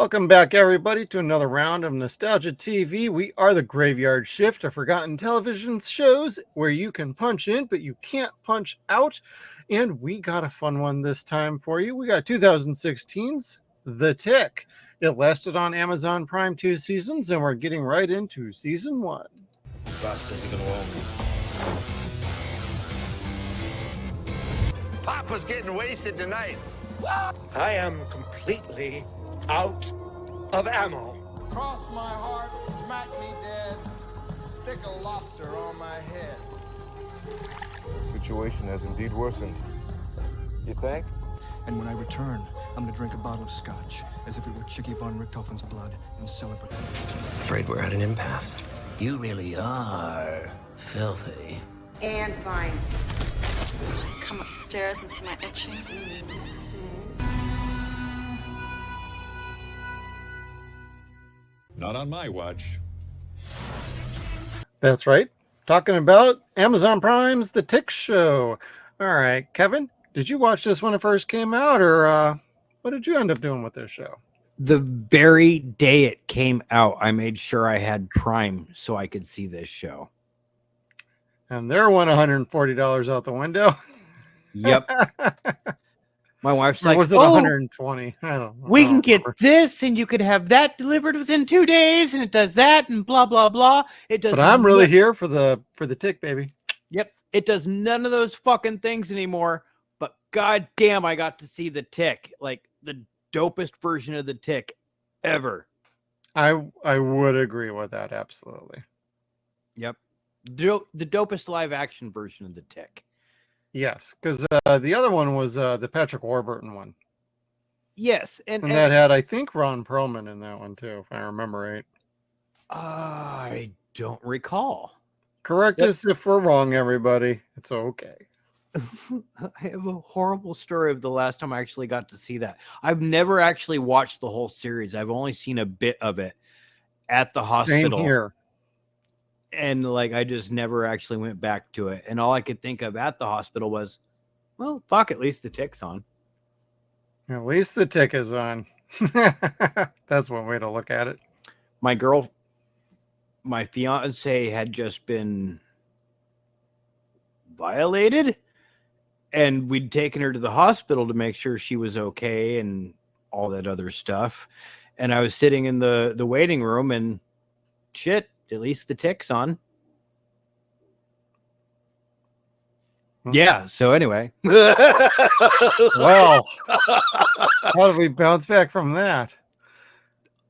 Welcome back, everybody, to another round of Nostalgia TV. We are the Graveyard Shift, a forgotten television shows where you can punch in, but you can't punch out. And we got a fun one this time for you. We got 2016's The Tick. It lasted on Amazon Prime 2 seasons, and we're getting right into season 1. Bastards are gonna own me. Papa's getting wasted tonight. I am completely out of ammo. Cross my heart, smack me dead, stick a lobster on my head. Situation has indeed worsened. You think? And when I return, I'm gonna drink a bottle of scotch, as if it were Chicky von Richthofen's blood, and celebrate. Afraid we're at an impasse. You really are filthy. And fine. Come upstairs and see my etching. Not on my watch. That's right. Talking about Amazon Prime's The Tick Show. All right, Kevin, did you watch this when it first came out, or what did you end up doing with this show? The very day it came out, I made sure I had Prime so I could see this show. And there went $140 out the window. Yep. My wife's like, was it 120? I don't know. We can get this, and you could have that delivered within 2 days, and it does that, and blah blah blah. It does. But I'm really here for the Tick, baby. Yep. It does none of those fucking things anymore. But goddamn, I got to see the Tick, like the dopest version of the Tick ever. I would agree with that, absolutely. Yep. The dopest live action version of the Tick. Yes, because the other one was the Patrick Warburton one. Yes, and that had, I think, Ron Perlman in that one too, if I remember right. I don't recall. Correct us if we're wrong, everybody. It's okay. I have a horrible story of the last time I actually got to see that. I've never actually watched the whole series. I've only seen a bit of it at the hospital. Same here. And like, I just never actually went back to it. And all I could think of at the hospital was, well, fuck, at least the Tick's on. At least the Tick is on. That's one way to look at it. My fiance had just been violated, and we'd taken her to the hospital to make sure she was okay and all that other stuff. And I was sitting in the waiting room, and shit, at least the Tick's on. Yeah, so anyway. Well, how did we bounce back from that?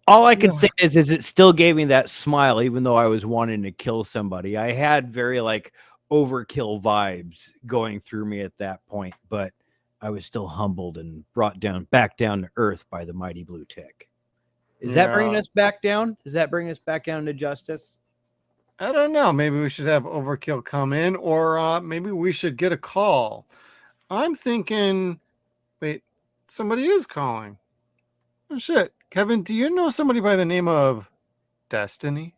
All I can say is it still gave me that smile, even though I was wanting to kill somebody. I had very like overkill vibes going through me at that point, but I was still humbled and brought back down to earth by the mighty blue Tick. Is that bringing us back down? Does that bring us back down to justice? I don't know. Maybe we should have Overkill come in, or maybe we should get a call. I'm thinking, wait, somebody is calling. Oh, shit. Kevin, do you know somebody by the name of Destiny?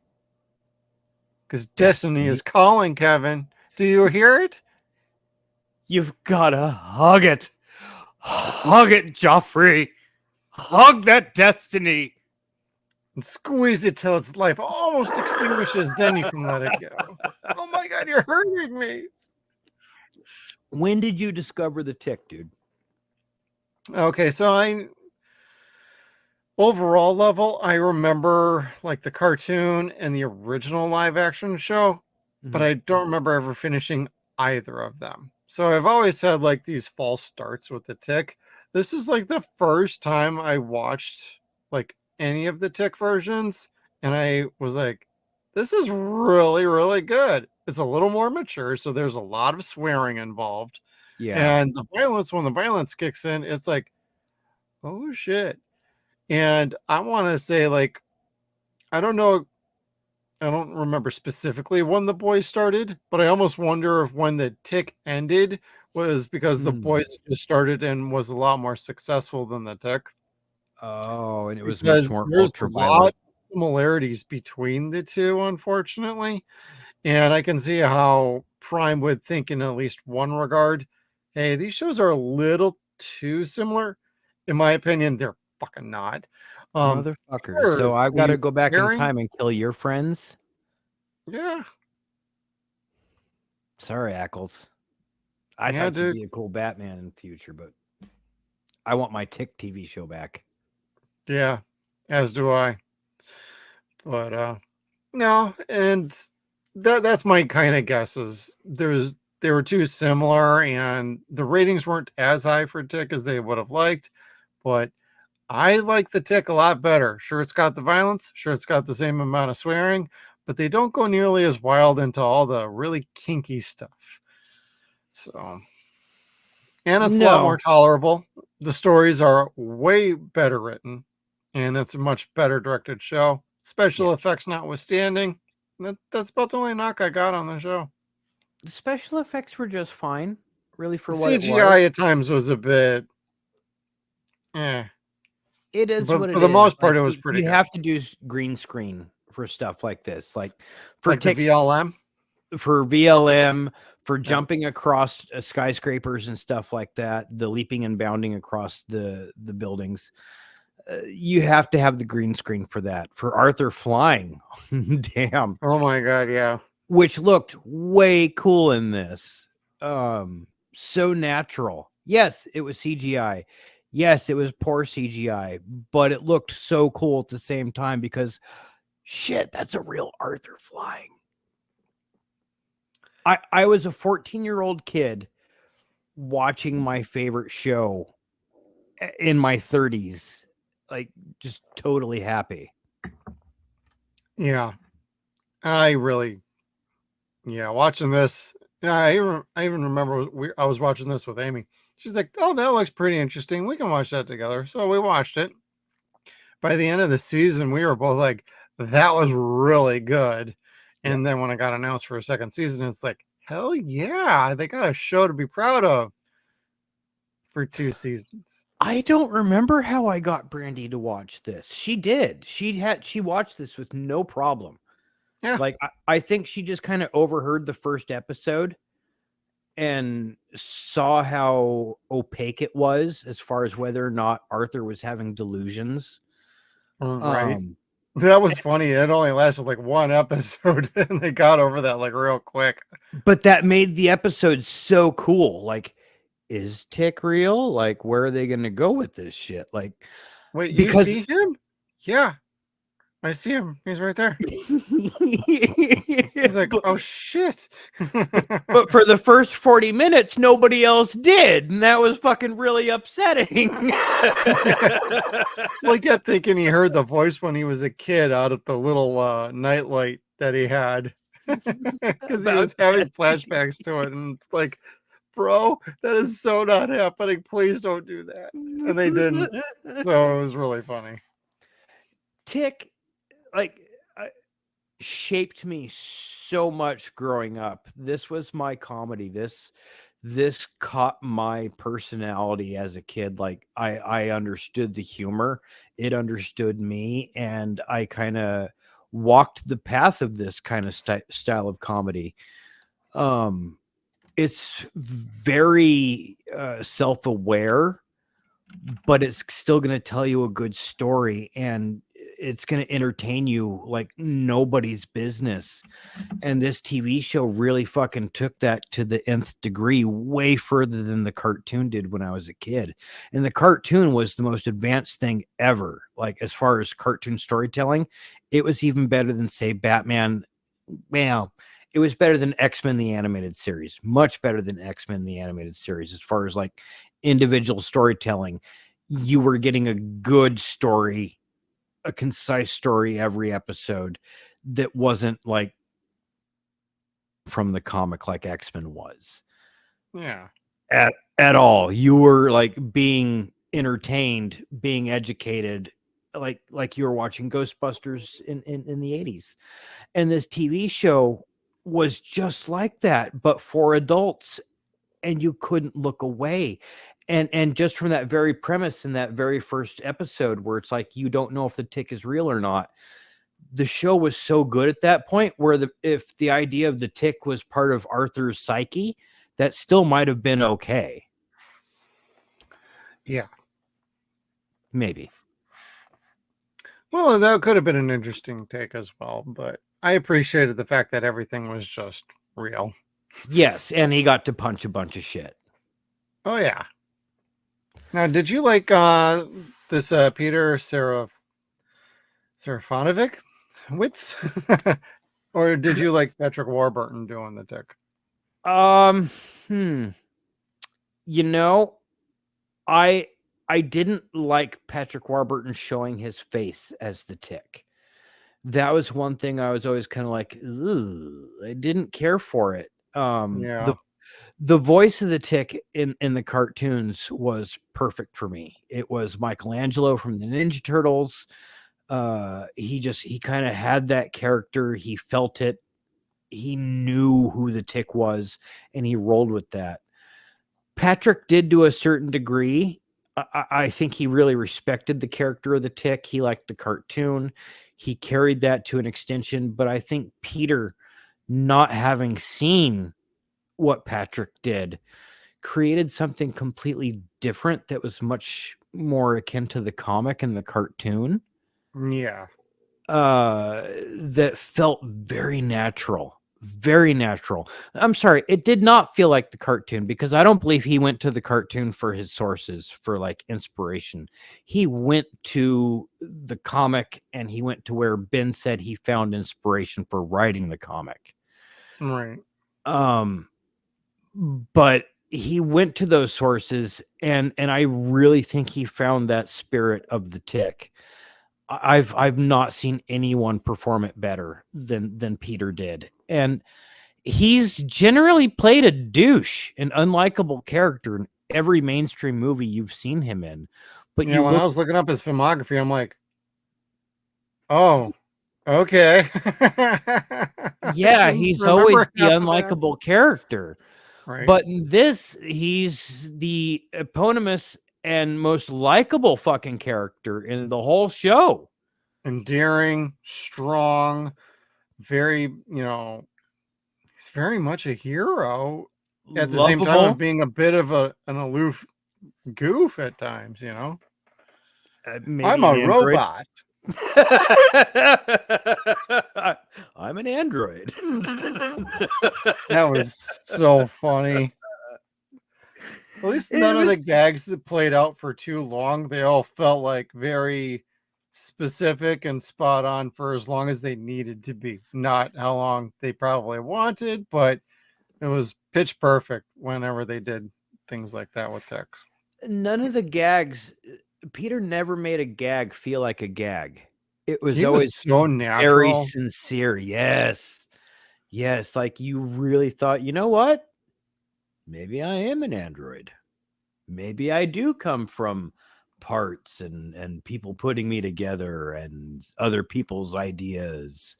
Because Destiny is calling, Kevin. Do you hear it? You've got to hug it. Hug it, Joffrey. Hug that Destiny. And squeeze it till its life almost extinguishes, then you can let it go. Oh my God, you're hurting me. When did you discover the Tick, dude? Okay, so overall level, I remember like the cartoon and the original live action show, but I don't remember ever finishing either of them. So I've always had like these false starts with the Tick. This is like the first time I watched like any of the Tick versions, and I was like, this is really, really good. It's a little more mature, so there's a lot of swearing involved. Yeah. And the violence, when the violence kicks in, it's like, oh shit. And I want to say, like, I don't know, I don't remember specifically when the boys started, but I almost wonder if when the Tick ended was because the boys just started and was a lot more successful than the Tick. Oh, and it was Because much more there's a ultraviolet. lot of similarities between the two, unfortunately. And I can see how Prime would think in at least one regard, hey, these shows are a little too similar. In my opinion, they're fucking not. Motherfucker. sure, So I've are got to you go back in caring? time and kill your friends. Yeah, Sorry, Ackles. I yeah, thought you'd dude. be a cool Batman in the future, but I want my Tick TV show back. Yeah, as do I. But no, and that's my kind of guesses. They were too similar, and the ratings weren't as high for Tick as they would have liked. But I like the Tick a lot better. Sure, it's got the violence. Sure, it's got the same amount of swearing, but they don't go nearly as wild into all the really kinky stuff. So, and it's a lot more No, tolerable. The stories are way better written, and it's a much better directed show. Special effects notwithstanding, that's about the only knock I got on the show. the special effects were just fine, really, for The what it was. CGI at times was a bit, eh, It is but what for it the is. most part, Like it was pretty you good. have to do green screen for stuff like this, like for Like the VLM. for VLM, for Yeah. jumping across skyscrapers and stuff like that, the leaping and bounding across the buildings. You have to have the green screen for that. For Arthur flying, damn, Oh my god, yeah. which looked way cool in this. So natural. Yes, it was CGI. Yes, it was poor CGI, but it looked so cool at the same time because shit, that's a real Arthur flying. I was a 14-year-old kid watching my favorite show in my 30s, like just totally happy. Yeah. I really, yeah, watching this. Yeah, I even remember I was watching this with Amy. She's like, "Oh, that looks pretty interesting. We can watch that together." So we watched it. By the end of the season, we were both like, "That was really good." And then when it got announced for a second season, it's like, "Hell yeah, they got a show to be proud of for 2 seasons." I don't remember how I got Brandy to watch this. She did. She watched this with no problem. Yeah. Like I think she just kind of overheard the first episode and saw how opaque it was as far as whether or not Arthur was having delusions. Right. That was funny. It only lasted like one episode and they got over that like real quick. But that made the episode so cool. Like, is Tick real? Like, where are they going to go with this shit? Like, Wait, because you see him? Yeah. I see him. He's right there. He's like, oh shit. but for the first 40 minutes, nobody else did. And that was fucking really upsetting. Well, I kept thinking he heard the voice when he was a kid out at the little nightlight that he had. Because he was having flashbacks to it. And it's like, bro, that is so not happening. Please don't do that. And they didn't. So it was really funny. Tick, like, shaped me so much growing up. This was my comedy. This caught my personality as a kid. Like I understood the humor, it understood me, and I kind of walked the path of this kind of style of comedy. It's very self-aware, but it's still going to tell you a good story, and it's going to entertain you like nobody's business. And this TV show really fucking took that to the nth degree, way further than the cartoon did when I was a kid. And the cartoon was the most advanced thing ever. Like, as far as cartoon storytelling, it was even better than, say, Batman. Well, it was better than X-Men the animated series, much better than X-Men the animated series. As far as like individual storytelling, you were getting a good story, a concise story every episode that wasn't like from the comic like X-Men was. Yeah. At all. You were like being entertained, being educated, like you were watching Ghostbusters in the 80s. And this TV show was just like that, but for adults, and you couldn't look away. And just from that very premise in that very first episode, where it's like you don't know if the Tick is real or not, the show was so good at that point, where if the idea of the Tick was part of Arthur's psyche, that still might have been okay. Yeah. Maybe. Well, that could have been an interesting take as well, but I appreciated the fact that everything was just real. Yes, and he got to punch a bunch of shit. Oh yeah. Now, did you like this Peter Serafinovich wits, or did you like Patrick Warburton doing the Tick? You know, I didn't like Patrick Warburton showing his face as the Tick. That was one thing I was always kind of like, ugh, I didn't care for it. Yeah. The voice of the Tick in the cartoons was perfect for me. It was Michelangelo from the Ninja Turtles. He kind of had that character. He felt it. He knew who the Tick was, and he rolled with that. Patrick did to a certain degree. I think he really respected the character of the Tick. He liked the cartoon. He carried that to an extension, but I think Peter, not having seen what Patrick did, created something completely different that was much more akin to the comic and the cartoon. Yeah. That felt very natural. Very natural. I'm sorry, it did not feel like the cartoon, because I don't believe he went to the cartoon for his sources for like inspiration. He went to the comic, and he went to where Ben said he found inspiration for writing the comic. Right. But he went to those sources, and I really think he found that spirit of the Tick. I've not seen anyone perform it better than Peter did. And he's generally played a douche, an unlikable character in every mainstream movie you've seen him in. But yeah, when I was looking up his filmography, I'm like, oh, okay. Yeah, he's always the unlikable character. Right. But in this, he's the eponymous and most likable fucking character in the whole show. Endearing, strong, very, he's very much a hero at the same time of being a bit of an aloof goof at times, I'm a robot. I'm an android. That was so funny. At least none of the gags that played out for too long. They all felt like very specific and spot on for as long as they needed to be. Not how long they probably wanted, but it was pitch perfect whenever they did things like that with Tex. None of the gags, Peter never made a gag feel like a gag. It was always so natural. Very sincere. Yes. Yes. Like you really thought, you know what? Maybe I am an android. Maybe I do come from parts and people putting me together and other people's ideas.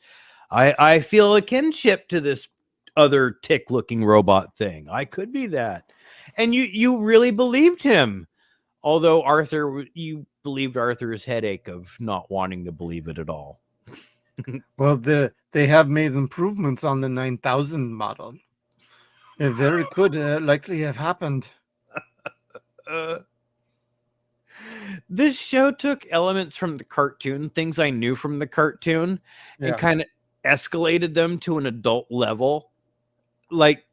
I feel a kinship to this other Tick looking robot thing. I could be that. And you really believed him. Although you believed Arthur's headache of not wanting to believe it at all. Well, they have made improvements on the 9000 model. It very could likely have happened. This show took elements from the cartoon, things I knew from the cartoon, and kind of escalated them to an adult level. Like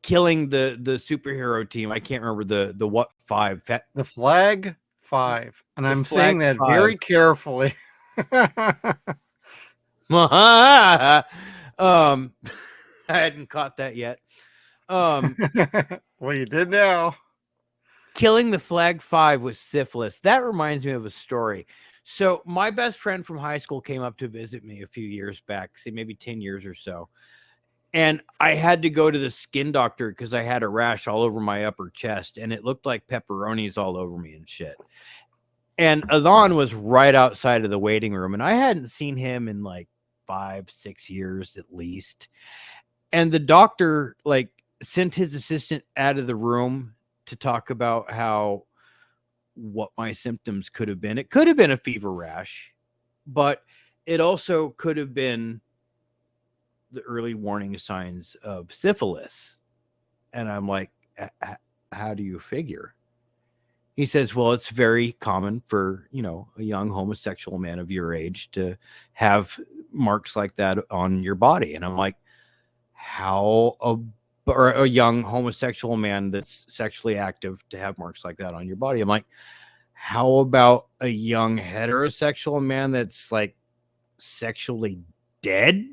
killing the superhero team. I can't remember the what 5. The Flag 5. And I'm saying that very carefully. I hadn't caught that yet. Well, you did now. Killing the Flag 5 with syphilis. That reminds me of a story. So my best friend from high school came up to visit me a few years back, say maybe 10 years or so. And I had to go to the skin doctor because I had a rash all over my upper chest, and it looked like pepperonis all over me and shit. And Adhan was right outside of the waiting room, and I hadn't seen him in like 5-6 years at least. And the doctor sent his assistant out of the room to talk about what my symptoms could have been. It could have been a fever rash, but it also could have been the early warning signs of syphilis. And I'm like, how do you figure? He says, well, it's very common for, a young homosexual man of your age to have marks like that on your body. And I'm like, or a young homosexual man that's sexually active to have marks like that on your body. I'm like, how about a young heterosexual man that's like sexually dead?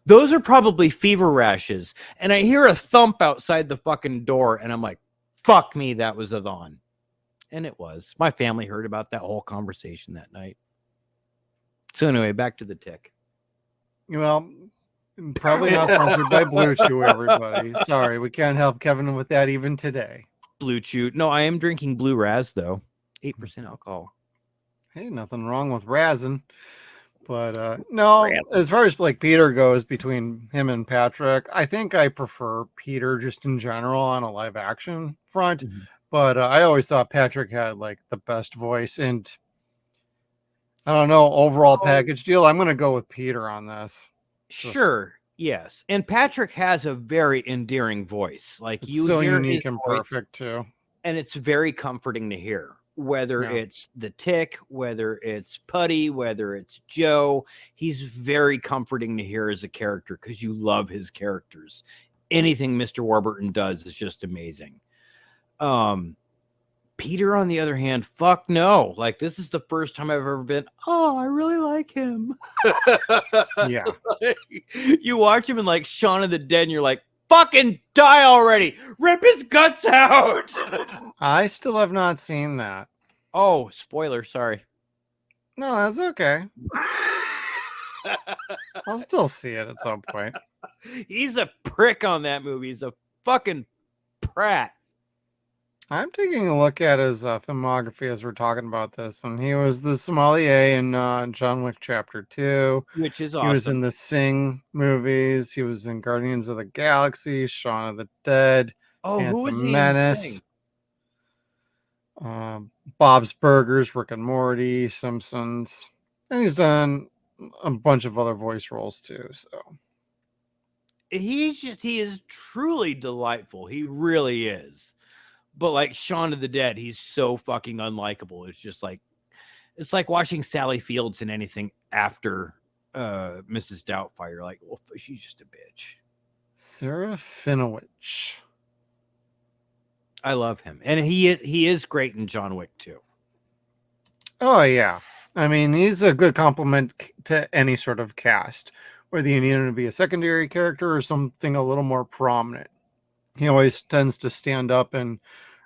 Those are probably fever rashes. And I hear a thump outside the fucking door, and I'm like, fuck me, that was a Thon. And it was. My family heard about that whole conversation that night. So anyway, back to the Tick. Well, probably not sponsored by Blue Chew, everybody. Sorry, we can't help Kevin with that even today. Blue Chew. No, I am drinking Blue Raz, though. 8% alcohol. Hey, nothing wrong with razzing. But no, as far as like Peter goes, between him and Patrick, I think I prefer Peter just in general on a live action front. Mm-hmm. But I always thought Patrick had like the best voice, and I don't know, overall package deal. I'm going to go with Peter on this. Sure. Yes. And Patrick has a very endearing voice. Like It's you so hear unique his and voice, perfect too. and it's very comforting to hear. Whether Yeah. it's the Tick, whether it's Putty, whether it's Joe, he's very comforting to hear as a character because you love his characters. Anything Mr. Warburton does is just amazing. Peter, on the other hand, fuck no. Like, this is the first time I've ever been, oh, I really like him. Yeah. You watch him in like Shaun of the Dead, and you're like, fucking die already. Rip his guts out. I still have not seen that. Oh, spoiler. Sorry. No, that's okay. I'll still see it at some point. He's a prick on that movie. He's a fucking prat. I'm taking a look at his filmography as we're talking about this, and he was the sommelier in John Wick Chapter 2. Which is He was in awesome. the Sing movies. He was in Guardians of the Galaxy, Shaun of the Dead, Oh, who was Phantom he in Menace, Bob's Burgers, Rick and Morty, Simpsons, and he's done a bunch of other voice roles too. So He is truly delightful. He really is. But like Shaun of the Dead, he's so fucking unlikable. It's like watching Sally Fields in anything after Mrs. Doubtfire. Like, well, she's just a bitch. Sarah Finovich. I love him. And he is great in John Wick too. Oh yeah, I mean he's a good compliment to any sort of cast, whether you need him to be a secondary character or something a little more prominent. He always tends to stand up and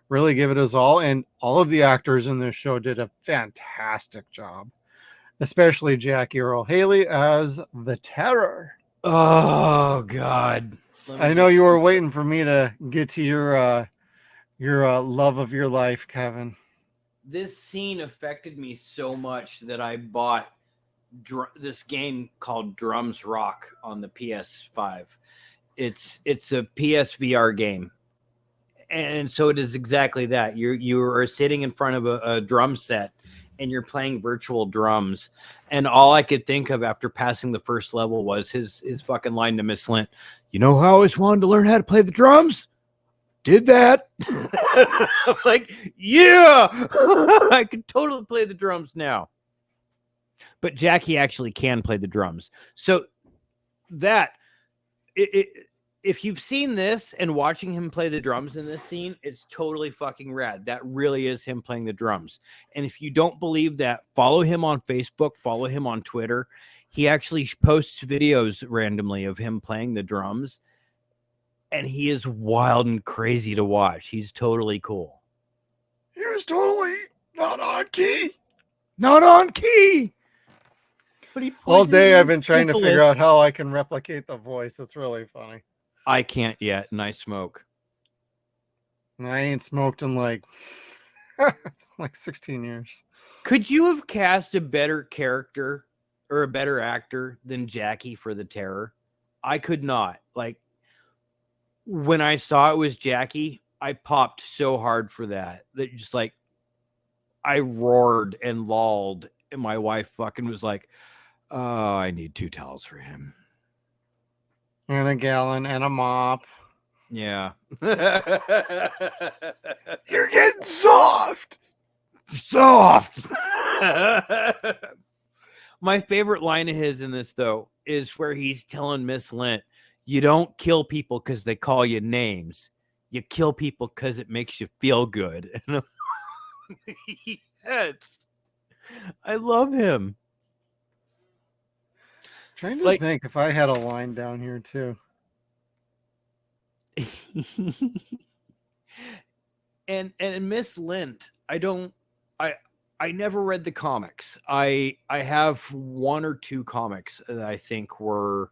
really give it his all, and all of the actors in this show did a fantastic job, especially Jackie Earle Haley as the Terror. Oh God. I know you were waiting for me to get to your love of your life, Kevin. This scene affected me so much that I bought this game called Drums Rock on the PS5. It's a PSVR game, and so it is exactly that. You are sitting in front of a drum set, and you're playing virtual drums. And all I could think of after passing the first level was his fucking line to Miss Lint. You know how I always wanted to learn how to play the drums? Did that. I'm like, yeah, I could totally play the drums now. But Jackie actually can play the drums. So that, if you've seen this and watching him play the drums in this scene, it's totally fucking rad. That really is him playing the drums. And if you don't believe that, follow him on Facebook, follow him on Twitter. He actually posts videos randomly of him playing the drums. And he is wild and crazy to watch. He's totally cool. He was totally not on key. Not on key. But he All day plays I've been trying to figure out how I can replicate the voice. It's really funny. I can't yet, and I smoke. And I ain't smoked in like 16 years. Could you have cast a better character or a better actor than Jackie for the Terror? I could not. Like, when I saw it was Jackie, I popped so hard for that just like I roared and lolled, and my wife fucking was like, oh, I need 2 towels for him. And a gallon and a mop. Yeah. You're getting soft. Soft. My favorite line of his in this, though, is where he's telling Miss Lint, you don't kill people because they call you names. You kill people because it makes you feel good. And yes. I love him. Trying to think if I had a line down here too. and Miss Lint, I never read the comics. I have one or two comics that I think were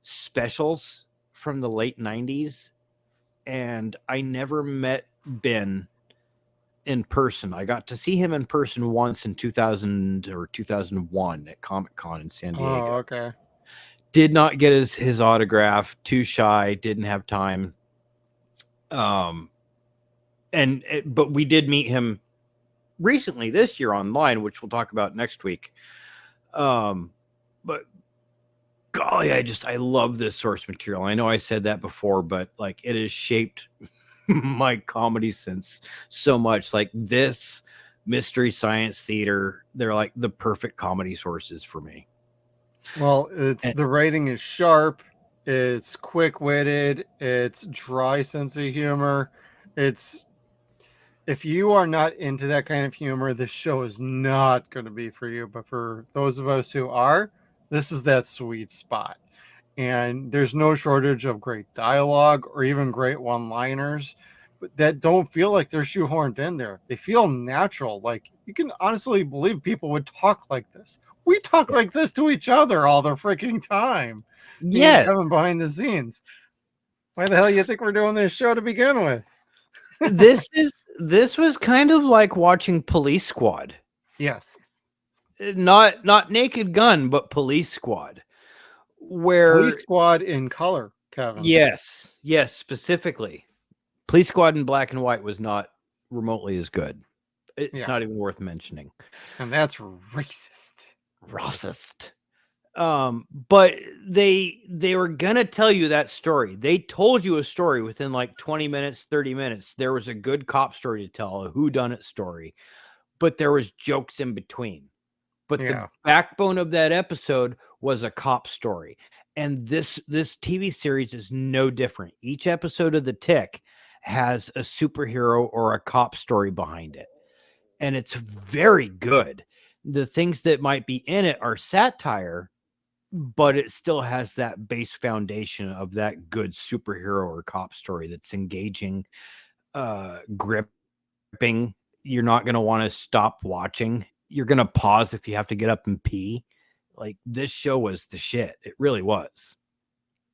specials from the late 90s, and I never met Ben in person. I got to see him in person once in 2000 or 2001 at Comic-Con in San Diego. Oh, okay. Did not get his autograph, too shy, didn't have time. But we did meet him recently this year online, which we'll talk about next week. But golly, I love this source material. I know I said that before, but like it has shaped my comedy sense so much. Like this Mystery Science Theater, they're like the perfect comedy sources for me. Well, the writing is sharp, it's quick-witted, it's dry sense of humor. If you are not into that kind of humor, this show is not going to be for you. But for those of us who are, this is that sweet spot. And there's no shortage of great dialogue or even great one-liners that don't feel like they're shoehorned in there. They feel natural. Like you can honestly believe people would talk like this. We talk like this to each other all the freaking time. Yeah. Coming behind the scenes. Why the hell do you think we're doing this show to begin with? This was kind of like watching Police Squad. Yes. Not Naked Gun, but Police Squad. Where Police Squad in color, Kevin. Yes, specifically. Police Squad in black and white was not remotely as good. It's not even worth mentioning. And that's racist. But they were gonna tell you that story. They told you a story within like 20 minutes, 30 minutes. There was a good cop story to tell, a whodunit story, but there was jokes in between. But the backbone of that episode was a cop story. And this TV series is no different. Each episode of The Tick has a superhero or a cop story behind it. And it's very good. The things that might be in it are satire, but it still has that base foundation of that good superhero or cop story that's engaging, gripping. You're not going to want to stop watching. You're going to pause if you have to get up and pee. Like this show was the shit. It really was.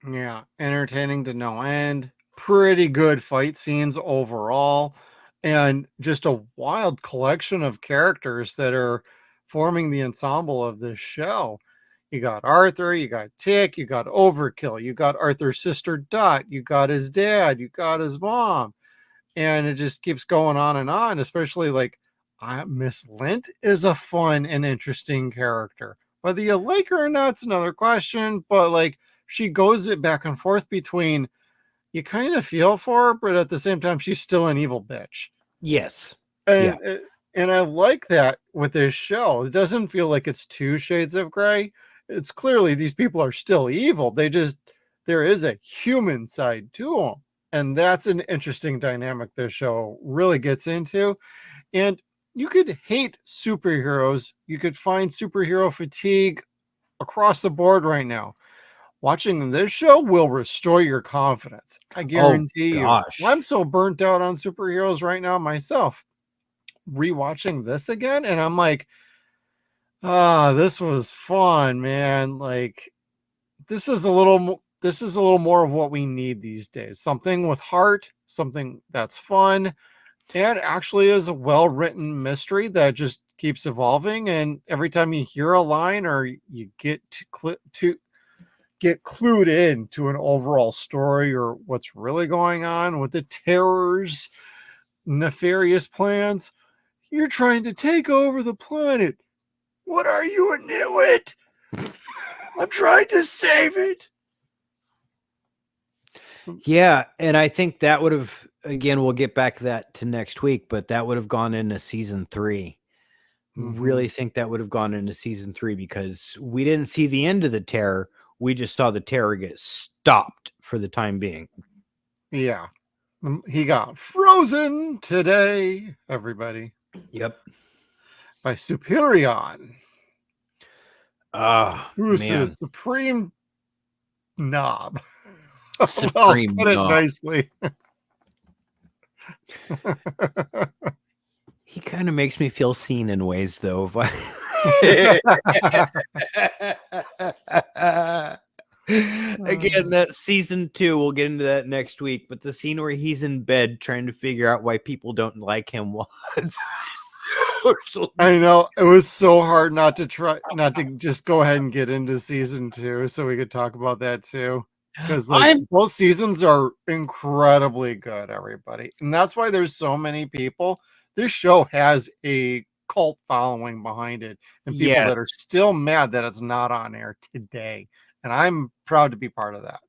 Yeah. Entertaining to no end. Pretty good fight scenes overall. And just a wild collection of characters that are forming the ensemble of this show. You got Arthur, you got Tick, you got Overkill, you got Arthur's sister Dot, you got his dad, you got his mom. And it just keeps going on, especially like Miss Lint is a fun and interesting character. Whether you like her or not, it's another question, but like she goes it back and forth between you kind of feel for her, but at the same time, she's still an evil bitch. Yes. And I like that with this show. It doesn't feel like it's two shades of gray. It's clearly these people are still evil. There is a human side to them. And that's an interesting dynamic this show really gets into. And you could hate superheroes. You could find superhero fatigue across the board right now. Watching this show will restore your confidence. I guarantee you. I'm so burnt out on superheroes right now myself. Rewatching this again, and I'm like, this was fun, man. Like, this is a little more of what we need these days. Something with heart, something that's fun, and actually is a well-written mystery that just keeps evolving. And every time you hear a line or you get to get clued in to an overall story or what's really going on with the terror's nefarious plans, you're trying to take over the planet. What are you, a nitwit? I'm trying to save it. Yeah, and I think that would have, again, we'll get back to that to next week, but that would have gone into season 3. Really think that would have gone into season 3 because we didn't see the end of the terror. We just saw the terror get stopped for the time being. Yeah. He got frozen today, everybody, Yep. by Superion. Who's Man. the supreme knob? Supreme I'll put knob. it nicely. He kind of makes me feel seen in ways, though. Again, that season 2, we'll get into that next week. But the scene where he's in bed trying to figure out why people don't like him was I know it was so hard not to just go ahead and get into season 2 so we could talk about that too. Because both seasons are incredibly good, everybody. And that's why there's so many people. This show has a cult following behind it, and people that are still mad that it's not on air today. And I'm proud to be part of that.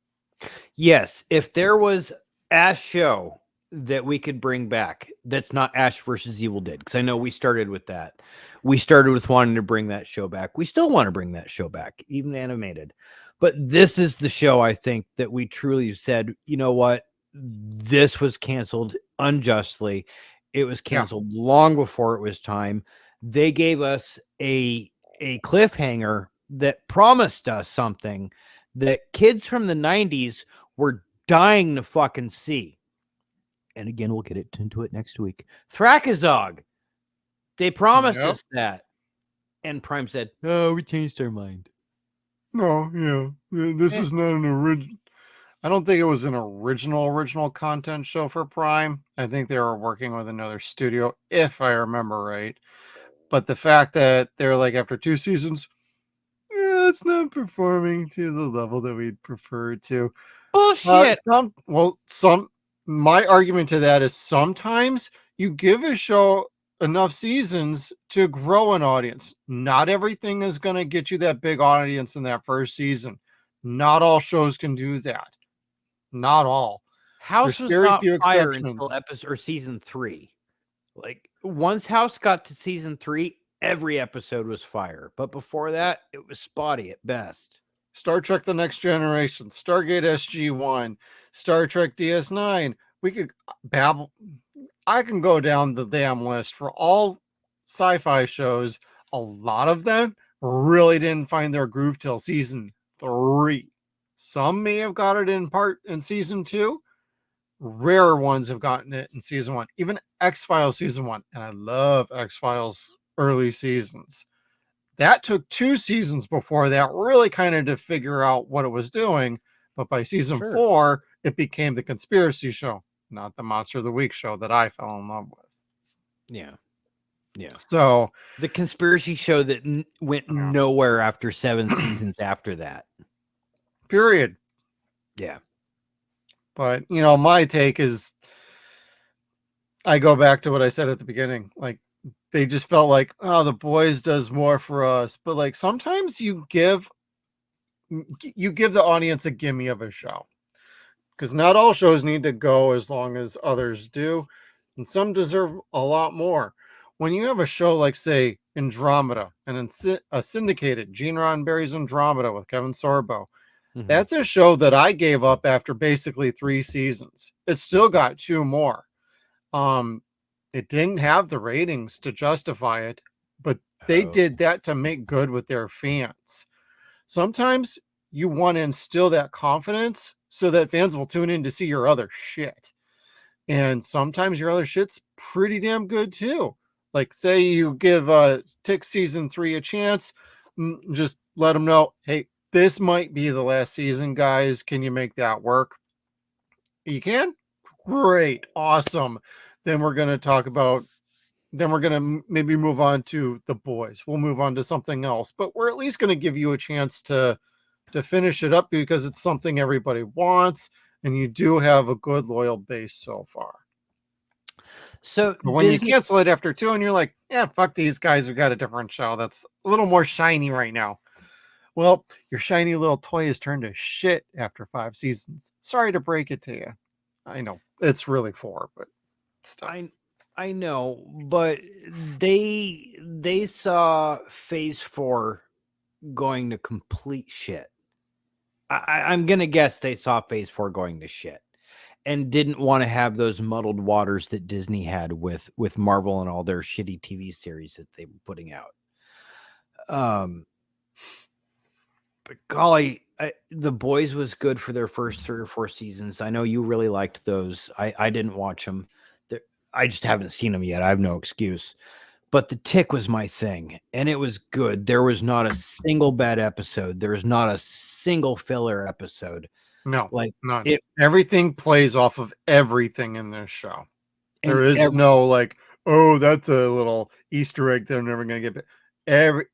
Yes, if there was a show that we could bring back that's not Ash versus Evil Dead, because I know we started with that. We started with wanting to bring that show back. We still want to bring that show back, even animated. But this is the show, I think, that we truly said, you know what? This was canceled unjustly. It was canceled long before it was time. They gave us a cliffhanger that promised us something that kids from the 90s were dying to fucking see. And again, we'll get into it next week. Thrakazog. They promised us that. And Prime said, "Oh, we changed our mind." No, this is not an original. I don't think it was an original content show for Prime. I think they were working with another studio, if I remember right. But the fact that they're like, after 2 seasons, it's not performing to the level that we'd prefer it to. Bullshit. My argument to that is sometimes you give a show enough seasons to grow an audience. Not everything is going to get you that big audience in that first season. Not all shows can do that. Not all. House There's was very not few fire exceptions. until episode or season 3. Like once House got to season 3, every episode was fire. But before that, it was spotty at best. Star Trek The Next Generation, Stargate SG-1, Star Trek DS9. We could babble. I can go down the damn list for all sci-fi shows. A lot of them really didn't find their groove till season 3. Some may have got it in part in season 2. Rare ones have gotten it in season 1. Even X-Files season 1. And I love X-Files early seasons. That took 2 seasons before that really kind of to figure out what it was doing. But by season 4, it became the conspiracy show, not the Monster of the Week show that I fell in love with. Yeah. So the conspiracy show that went nowhere after 7 seasons after that. Period. Yeah. But, my take is I go back to what I said at the beginning. Like, they just felt like, oh, The Boys does more for us. But like sometimes you give the audience a gimme of a show. Because not all shows need to go as long as others do. And some deserve a lot more. When you have a show like, say, Andromeda, and a syndicated Gene Roddenberry's Andromeda with Kevin Sorbo, that's a show that I gave up after basically 3 seasons. It still got 2 more. It didn't have the ratings to justify it, but they did that to make good with their fans. Sometimes you want to instill that confidence so that fans will tune in to see your other shit. And sometimes your other shit's pretty damn good too. Like, say you give Tick season 3 a chance, just let them know, hey, this might be the last season, guys. Can you make that work? You can? Great. Awesome. Then we're going to maybe move on to The Boys. We'll move on to something else, but we're at least going to give you a chance to finish it up because it's something everybody wants. And you do have a good loyal base so far. So but when you cancel it after 2 and you're like, yeah, fuck these guys, we got a different show that's a little more shiny right now. Well, your shiny little toy has turned to shit after 5 seasons. Sorry to break it to you. I know it's really 4, but still. I know, but they saw Phase 4 going to complete shit. I'm gonna guess they saw Phase 4 going to shit and didn't want to have those muddled waters that Disney had with Marvel and all their shitty TV series that they were putting out. But golly, The Boys was good for their first 3 or 4 seasons. I know you really liked those. I didn't watch them. I just haven't seen them yet. I have no excuse. But The Tick was my thing, and it was good. There was not a single bad episode. There was not a single filler episode. No, like none. Everything plays off of everything in this show. There is no like, oh, that's a little Easter egg they're never going to get.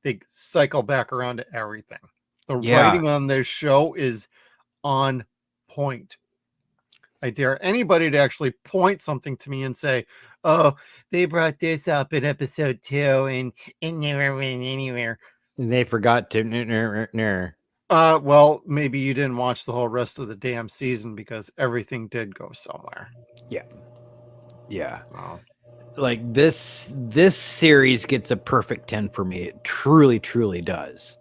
They cycle back around to everything. The writing on this show is on point. I dare anybody to actually point something to me and say, oh, they brought this up in episode 2 and it never went anywhere. And they forgot to. Well, maybe you didn't watch the whole rest of the damn season because everything did go somewhere. Yeah. So. Like this series gets a perfect 10 for me. It truly, truly does.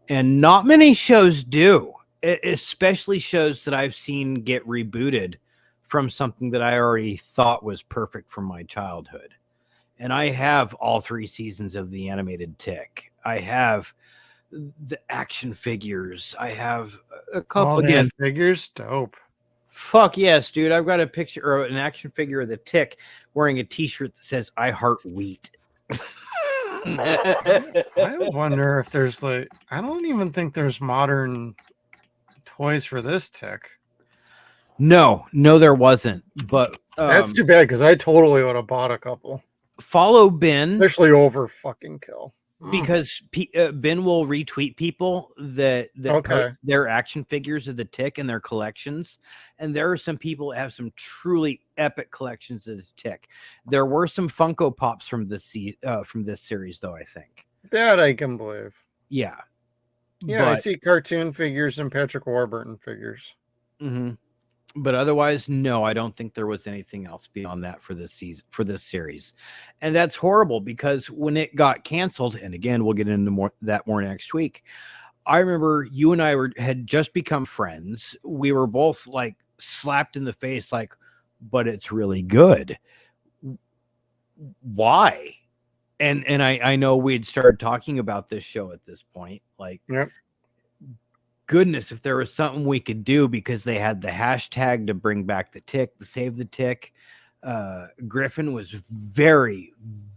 And not many shows do. Especially shows that I've seen get rebooted from something that I already thought was perfect from my childhood. And I have all 3 seasons of the animated Tick. I have the action figures. I have a couple of figures. Dope. Fuck yes, dude. I've got a picture or an action figure of the Tick wearing a t-shirt that says I heart wheat. I wonder if there's I don't even think there's modern toys for this Tick. No, there wasn't. But that's too bad because I totally would have bought a couple. Follow Ben, especially over fucking Kill, because Ben will retweet people that post their action figures of the Tick and their collections, and there are some people that have some truly epic collections of the Tick. There were some Funko Pops from this series, though. I think that I can believe. Yeah. Yeah, I see cartoon figures and Patrick Warburton figures. Mm-hmm. But otherwise, no, I don't think there was anything else beyond that for this season, for this series. And that's horrible because when it got canceled, and again, we'll get into more next week. I remember you and I had just become friends. We were both like slapped in the face, like, but it's really good. Why? And I know we had started talking about this show at this point. Like, yep. Goodness, if there was something we could do, because they had the hashtag to bring back the Tick, to save the Tick. Griffin was very,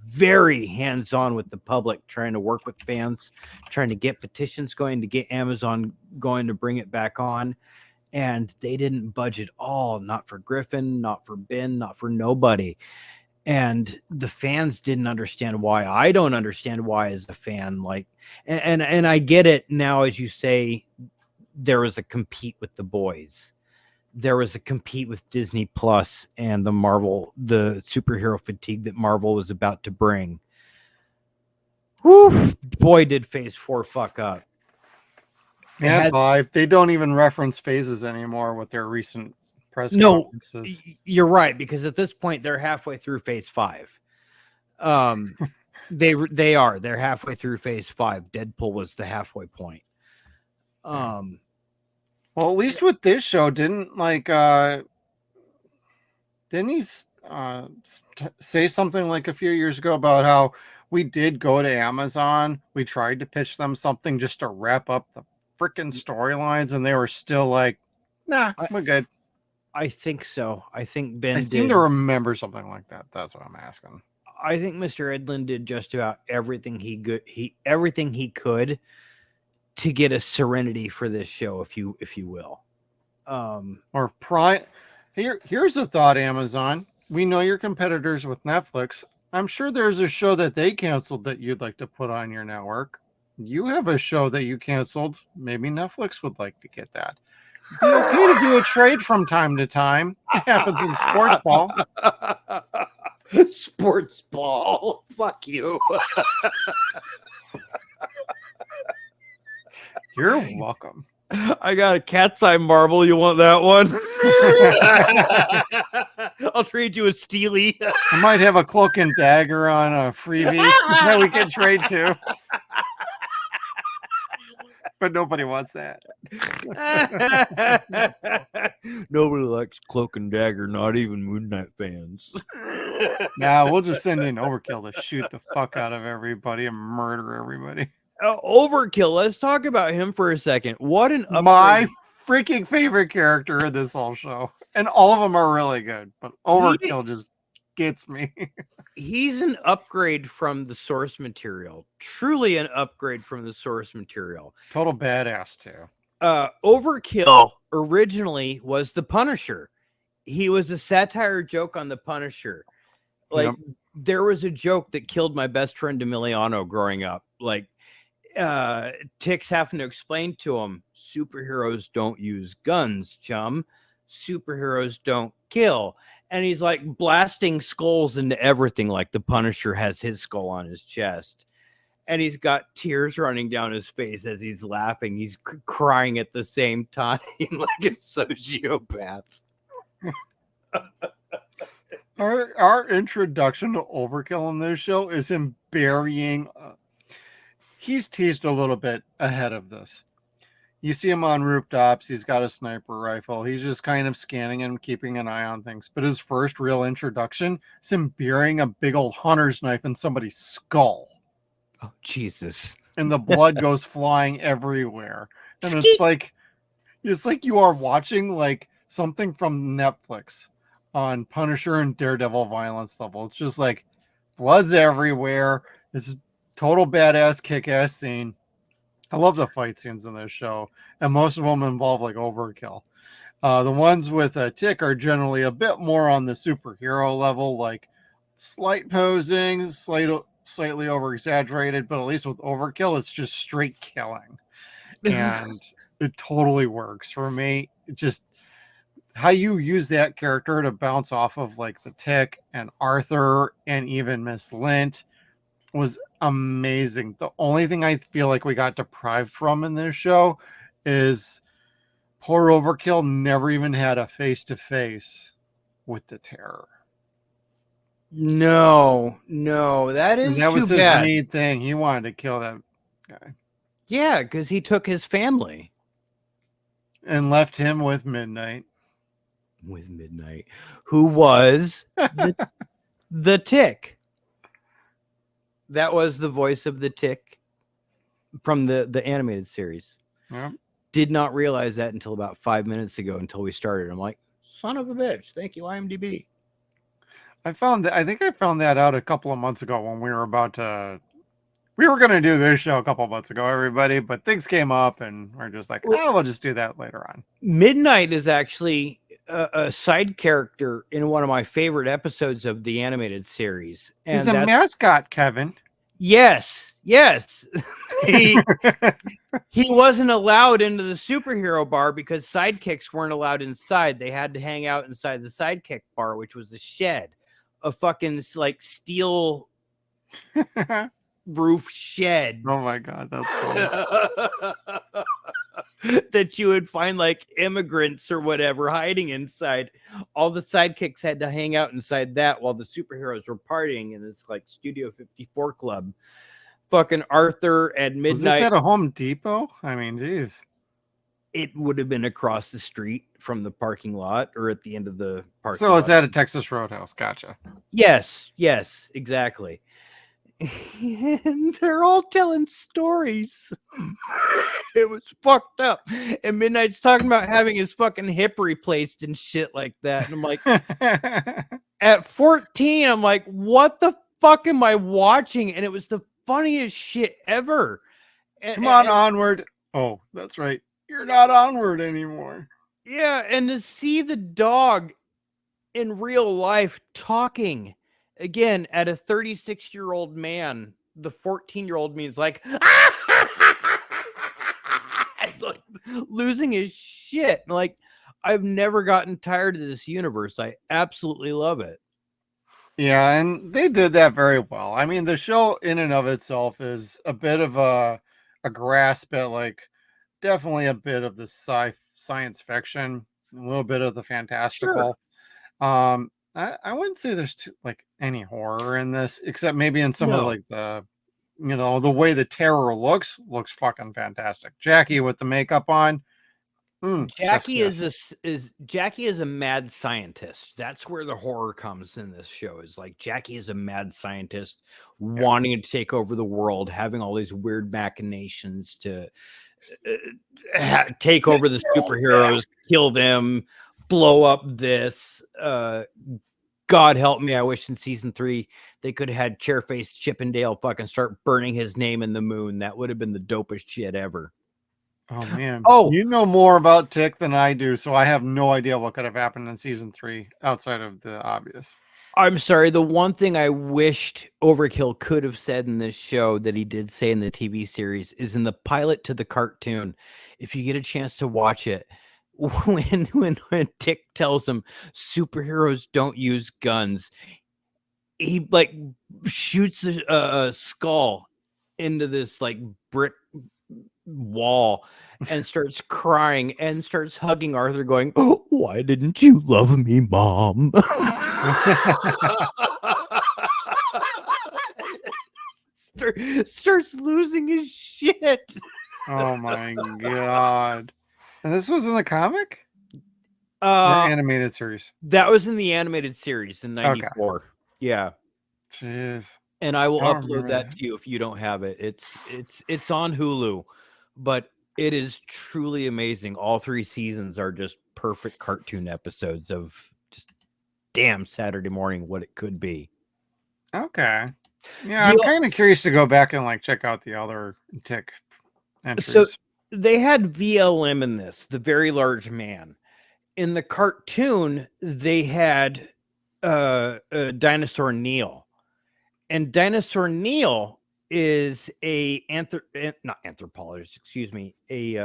very hands-on with the public, trying to work with fans, trying to get petitions going, to get Amazon going to bring it back on. And they didn't budge at all. Not for Griffin, not for Ben, not for nobody. And the fans didn't understand why. I don't understand why as a fan. Like, and I get it now, as you say, there was a compete with The Boys. There was a compete with Disney Plus and the superhero fatigue that Marvel was about to bring. Whew, boy, did Phase 4 fuck up. Yeah, 5. They don't even reference phases anymore with their recent press conferences. You're right, because at this point they're halfway through Phase 5. They are. They're halfway through Phase 5. Deadpool was the halfway point. Well, at least with this show, didn't he say something like a few years ago about how we did go to Amazon, we tried to pitch them something just to wrap up the freaking storylines, and they were still like, nah, we're good. I think so. I think Ben I seem to remember something like that. That's what I'm asking. I think Mr. Edlund did just about everything he could to get a serenity for this show, if you will. Here's a thought, Amazon. We know you're competitors with Netflix. I'm sure there's a show that they canceled that you'd like to put on your network. You have a show that you canceled. Maybe Netflix would like to get that. Be okay to do a trade from time to time. It happens in sports ball. Sports ball. Fuck you. You're welcome. I got a cat's eye marble. You want that one? I'll trade you a Steely. I might have a cloak and dagger on a freebie that we can trade to. But nobody wants that. Nobody likes Cloak and Dagger, not even Moon Knight fans. Nah, we'll just send in Overkill to shoot the fuck out of everybody and murder everybody. Overkill, let's talk about him for a second. What an upgrade. My freaking favorite character in this whole show. And all of them are really good, but Overkill just gets me. He's an upgrade from the source material. Truly an upgrade from the source material. Total badass, too. Overkill originally was the Punisher. He was a satire joke on the Punisher. Like, Yep. There was a joke that killed my best friend Emiliano growing up. Like, Tick's having to explain to him, superheroes don't use guns, chum. Superheroes don't kill. And he's like blasting skulls into everything, like the Punisher has his skull on his chest. And he's got tears running down his face as he's laughing. He's crying at the same time, like a sociopath. Our introduction to Overkill in this show is him burying. He's teased a little bit ahead of this. You see him on rooftops. He's got a sniper rifle. He's just kind of scanning and keeping an eye on things. But his first real introduction is him burying a big old hunter's knife in somebody's skull. Oh, Jesus. And the blood goes flying everywhere. And it's like you are watching like something from Netflix on Punisher and Daredevil violence level. It's just like blood's everywhere. It's total badass kick-ass scene. I love the fight scenes in this show, and most of them involve like Overkill. The ones with Tick are generally a bit more on the superhero level, like slight posing, slightly over-exaggerated, but at least with Overkill, it's just straight killing. And it totally works for me. It just how you use that character to bounce off of like the Tick and Arthur and even Miss Lint was amazing. The only thing I feel like we got deprived from in this show is poor Overkill never even had a face-to-face with the Terror. No, that is that was too his bad. main thing. He wanted to kill that guy. Yeah, because he took his family. And left him with Midnight. With Midnight, who was the Tick. That was the voice of the Tick from the animated series. Yep. Did not realize that until about 5 minutes ago, until we started. I'm like, son of a bitch. Thank you, IMDb. I think I found that out a couple of months ago when we were going to do this show a couple of months ago, everybody, but things came up and we're just like, we'll just do that later on. Midnight is actually a side character in one of my favorite episodes of the animated series. And he's a mascot, Kevin. Yes. He wasn't allowed into the superhero bar because sidekicks weren't allowed inside. They had to hang out inside the sidekick bar, which was a shed, a fucking like steel roof shed. Oh my God, that's funny. That you would find like immigrants or whatever hiding inside. All the sidekicks had to hang out inside that while the superheroes were partying in this like Studio 54 club. Fucking Arthur and Midnight. Was this at a Home Depot? I mean, geez. It would have been across the street from the parking lot or at the end of the parking So lot. it's at a Texas Roadhouse. Gotcha. Yes, exactly. And they're all telling stories. It was fucked up. And Midnight's talking about having his fucking hip replaced and shit like that. And I'm like, at 14, I'm like, what the fuck am I watching? And it was the funniest shit ever. Come on, Onward. Oh, that's right. You're not Onward anymore. Yeah, and to see the dog in real life talking again at a 36-year-old man, the 14-year-old means like, like losing his shit. Like, I've never gotten tired of this universe. I absolutely love it. Yeah, and they did that very well. I mean, the show in and of itself is a bit of a grasp at like definitely a bit of the science fiction, a little bit of the fantastical. I wouldn't say there's like any horror in this, except maybe in some of No. like the, the way the terror looks fucking fantastic. Jackie with the makeup on. Jackie chef's Jackie is a mad scientist. That's where the horror comes in this show. Is like Jackie is a mad scientist wanting to take over the world, having all these weird machinations to take over the superheroes, kill them, blow up this. God help me! I wish in season 3 they could have had Chairface Chippendale fucking start burning his name in the moon. That would have been the dopest shit ever. Oh man. Oh. You know more about Tick than I do, so I have no idea what could have happened in season 3 outside of the obvious. I'm sorry. The one thing I wished Overkill could have said in this show that he did say in the TV series is in the pilot to the cartoon. If you get a chance to watch it, when Tick tells him superheroes don't use guns, he like shoots a skull into this like brick wall and starts crying and starts hugging Arthur, going, "Oh, why didn't you love me, Mom?" Starts losing his shit. Oh my god. And this was in the comic? Or animated series? That was in the animated series in 94. Okay. Yeah. Jeez. And I will upload that to you if you don't have it. It's on Hulu, but it is truly amazing. All 3 seasons are just perfect cartoon episodes of just damn Saturday morning what it could be. Okay. Yeah, I'm kind of curious to go back and like check out the other Tick entries. So they had VLM in this, the very large man. In the cartoon, they had Dinosaur Neil. And Dinosaur Neil is a not anthropologist, excuse me, a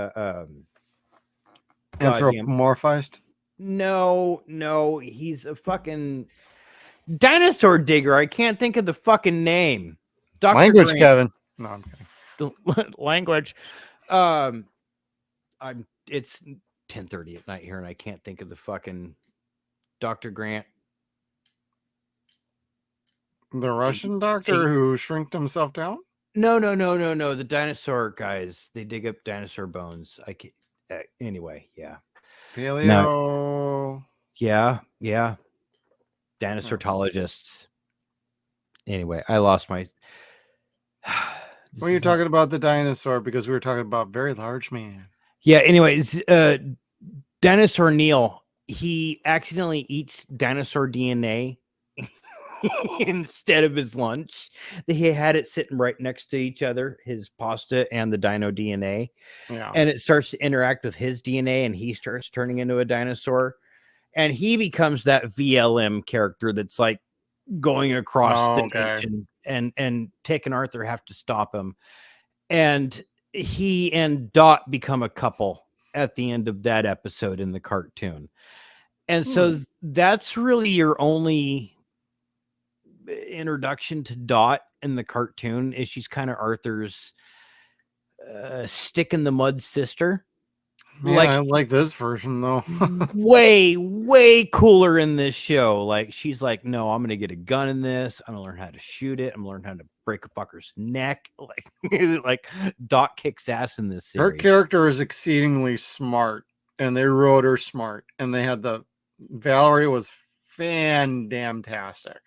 anthropomorphized. No, he's a fucking dinosaur digger. I can't think of the fucking name. Dr. Language, Grant. Kevin. No, I'm kidding. Language. It's 10:30 at night here, and I can't think of the fucking Dr. Grant. The Russian doctor who shrinked himself down? No. The dinosaur guys. They dig up dinosaur bones. I can't. Anyway, yeah. Paleo. No. Yeah. Dinosaurologists. Anyway, I lost my. Well, you're talking about the dinosaur because we were talking about very large man. Yeah. Anyways, Dinosaur Neil. He accidentally eats dinosaur DNA instead of his lunch. He had it sitting right next to each other, his pasta and the dino DNA. Yeah. And it starts to interact with his DNA and he starts turning into a dinosaur. And he becomes that VLM character that's like going across the nation, and Tick and Arthur have to stop him. And he and Dot become a couple at the end of that episode in the cartoon. And so that's really your only introduction to Dot in the cartoon, is she's kind of Arthur's stick in the mud sister. Man, I like this version though. way cooler in this show. Like she's like, no, I'm gonna get a gun in this. I'm gonna learn how to shoot it. I'm gonna learn how to break a fucker's neck. Like Dot kicks ass in this series. Her character is exceedingly smart, and they wrote her smart, and they had Valerie was fan-damn-tastic.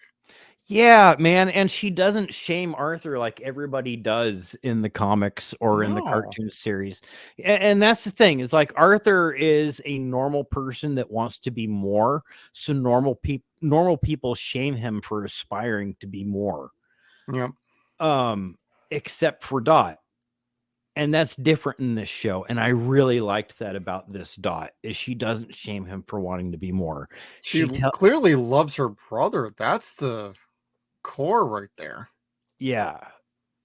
Yeah, man, and she doesn't shame Arthur like everybody does in the comics or in the cartoon series. And that's the thing, is like Arthur is a normal person that wants to be more, so normal people shame him for aspiring to be more. Yep. Except for Dot. And that's different in this show, and I really liked that about this Dot, is she doesn't shame him for wanting to be more. She clearly loves her brother. That's the core right there. Yeah,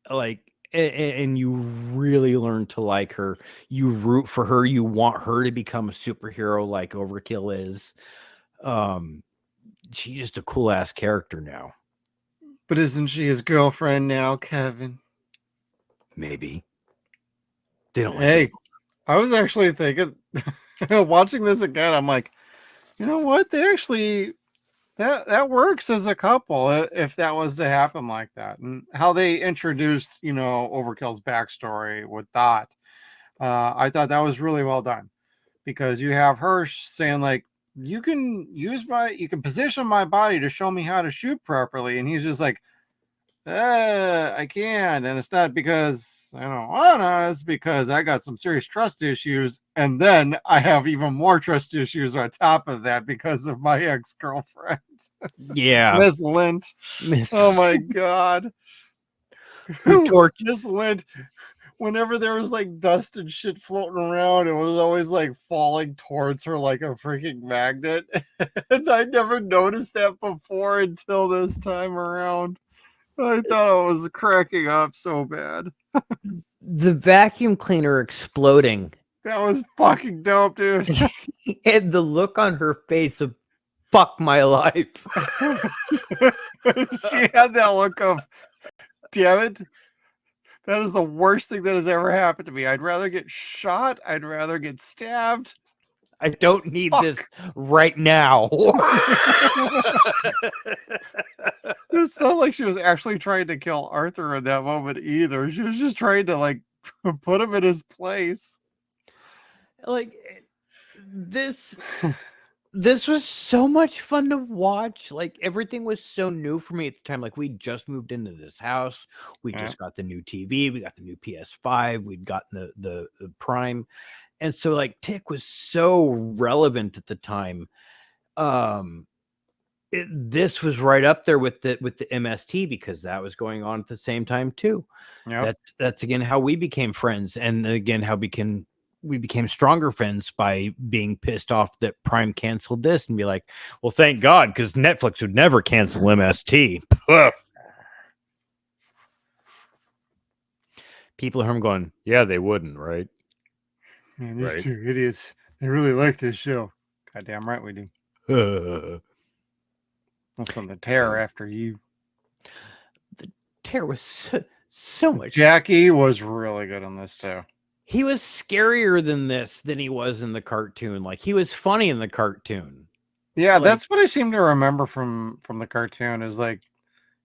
like, and you really learn to like her. You root for her. You want her to become a superhero like Overkill is. She's just a cool ass character now. But isn't she his girlfriend now, Kevin? Maybe. They don't. Hey, I was actually thinking, watching this again, I'm like, you know what? They actually that works as a couple if that was to happen like that, and how they introduced Overkill's backstory with Dot. I thought that was really well done because you have her saying like, you can position my body to show me how to shoot properly, and he's just like, I can. And it's not because I don't want to, it's because I got some serious trust issues. And then I have even more trust issues on top of that because of my ex-girlfriend, Yeah. Miss Lint. Oh my God. Miss Lint, whenever there was like dust and shit floating around, it was always like falling towards her like a freaking magnet. And I never noticed that before until this time around. I thought I was cracking up so bad. The vacuum cleaner exploding. That was fucking dope, dude. And the look on her face of fuck my life. She had that look of, damn it. That is the worst thing that has ever happened to me. I'd rather get shot. I'd rather get stabbed. I don't need this right now. It sounded like she was actually trying to kill Arthur in that moment either. She was just trying to like put him in his place. Like this was so much fun to watch. Like everything was so new for me at the time. Like we just moved into this house. We just got the new TV. We got the new PS5. We'd gotten the Prime. And so like Tick was so relevant at the time. This was right up there with the MST because that was going on at the same time too. Yep. That's again how we became friends, and again how we became stronger friends by being pissed off that Prime canceled this and be like, well, thank God, because Netflix would never cancel MST. People at home going, yeah, they wouldn't, right? Man, these two idiots, they really like this show. Goddamn right we do. What's on the tear after you? The tear was so much. Jackie was really good on this too. He was scarier than he was in the cartoon. Like he was funny in the cartoon. Yeah, like, that's what I seem to remember from the cartoon is like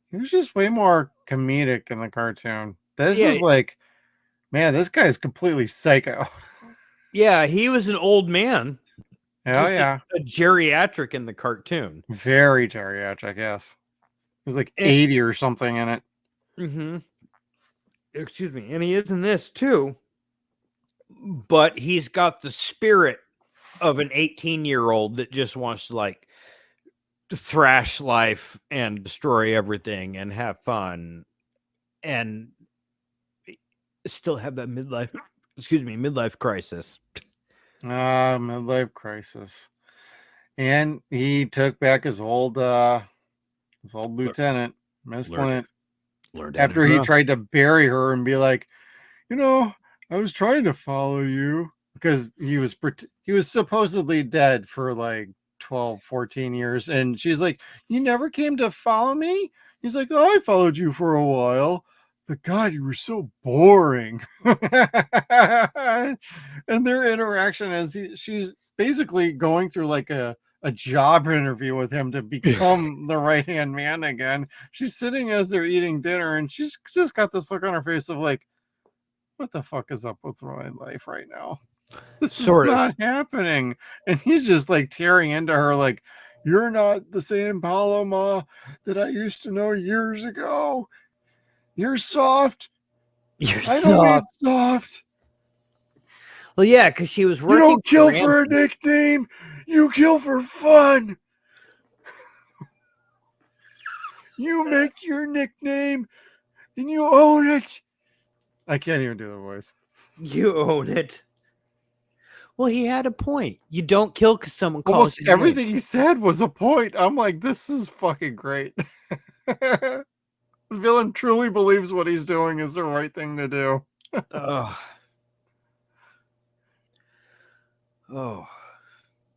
he was just way more comedic in the cartoon. This is like, man, this guy is completely psycho. Yeah, he was an old man. Oh yeah, a geriatric in the cartoon. Very geriatric, yes. He was like 80 or something in it. Mm-hmm. Excuse me, and he is in this too. But he's got the spirit of an 18-year-old that just wants to like thrash life and destroy everything and have fun and still have that midlife crisis. Midlife crisis. And he took back his old lieutenant, Miss Lint, after he tried to bury her and be like, I was trying to follow you because he was supposedly dead for like 12, 14 years. And she's like, you never came to follow me? He's like, oh, I followed you for a while. But God, you were so boring. And their interaction as she's basically going through like a job interview with him to become the right-hand man again. She's sitting as they're eating dinner and she's just got this look on her face of like, what the fuck is up with my life right now? This is not happening. And he's just like tearing into her like, you're not the same Paloma that I used to know years ago. You're soft. I don't need soft. Well, yeah, because she was working. You don't kill for a nickname. You kill for fun. You make your nickname and you own it. I can't even do the voice. You own it. Well, he had a point. You don't kill because someone calls almost everything he said was a point. I'm like, this is fucking great. The villain truly believes what he's doing is the right thing to do. Oh.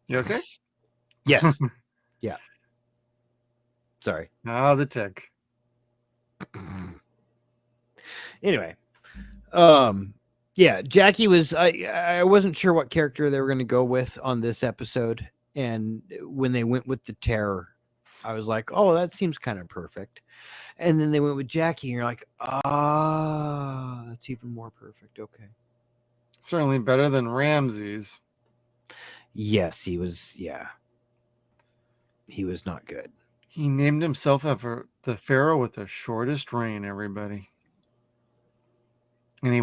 You okay? Yes. Yeah. Sorry. The tick. Anyway, Yeah, Jackie was. I wasn't sure what character they were going to go with on this episode, and when they went with the Terror, I was like, "Oh, that seems kind of perfect." And then they went with Jackie, and you're like, "Ah, that's even more perfect." Okay. Certainly better than Ramses. Yes, he was. Yeah, he was not good. He named himself after the pharaoh with the shortest reign. Everybody, and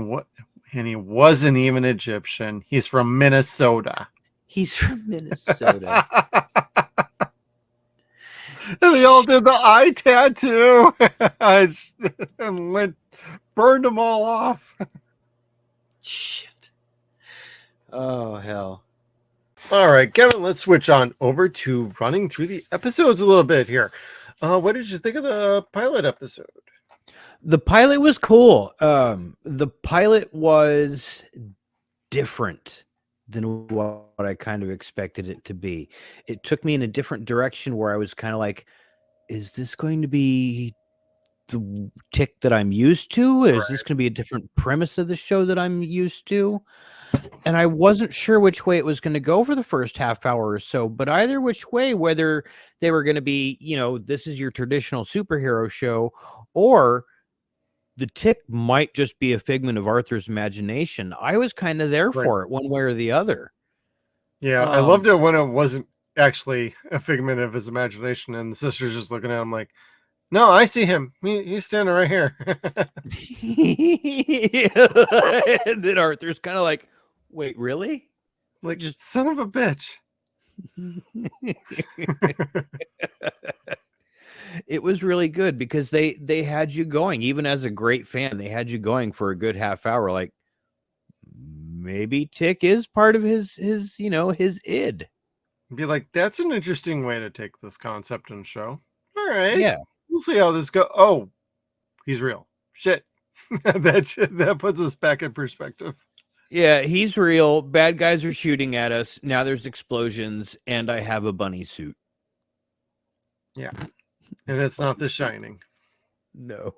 he wasn't even Egyptian. He's from Minnesota. He's from Minnesota. And they all did the eye tattoo and burned them all off. Shit. Oh hell. All right, Kevin, let's switch on over to running through the episodes a little bit here. What did you think of the pilot episode? The pilot was cool. The pilot was different than what I kind of expected it to be. It took me in a different direction where I was kind of like, is this going to be the Tick that I'm used to? Is this going to be a different premise of the show that I'm used to? And I wasn't sure which way it was going to go for the first half hour or so, but either which way, whether they were going to be, this is your traditional superhero show, or the Tick might just be a figment of Arthur's imagination. I was kind of there for it one way or the other. Yeah, I loved it when it wasn't actually a figment of his imagination and the sister's just looking at him like, no, I see him. He's standing right here. And then Arthur's kind of like, wait, really? Like, just son of a bitch. It was really good because they had you going, even as a great fan, they had you going for a good half hour. Like, maybe Tick is part of his id. Be like, that's an interesting way to take this concept and show. All right. Yeah. We'll see how this goes. Oh, he's real. Shit. that puts us back in perspective. Yeah, he's real. Bad guys are shooting at us. Now there's explosions, and I have a bunny suit. Yeah. And it's not The Shining. No.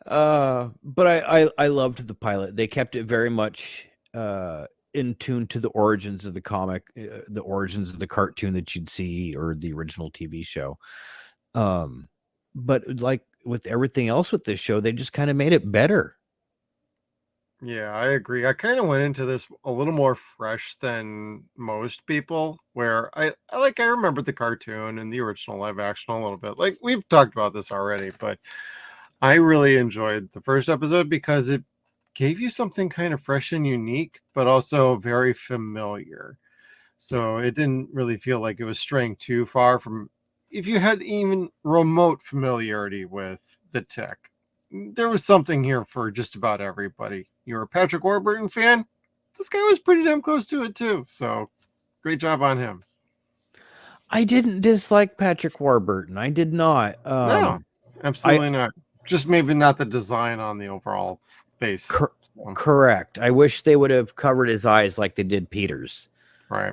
But I loved the pilot. They kept it very much in tune to the origins of the comic, the origins of the cartoon that you'd see, or the original TV show. But like with everything else with this show, they just kind of made it better. Yeah, I agree. I kind of went into this a little more fresh than most people, where I remember the cartoon and the original live action a little bit. Like, we've talked about this already, but I really enjoyed the first episode because it gave you something kind of fresh and unique, but also very familiar. So it didn't really feel like it was straying too far from, if you had even remote familiarity with the Tick, there was something here for just about everybody. You're a Patrick Warburton fan? This guy was pretty damn close to it too. So great job on him. I didn't dislike Patrick Warburton. I did not. No, absolutely not. Just maybe not the design on the overall face. Correct. I wish they would have covered his eyes like they did Peter's. Right.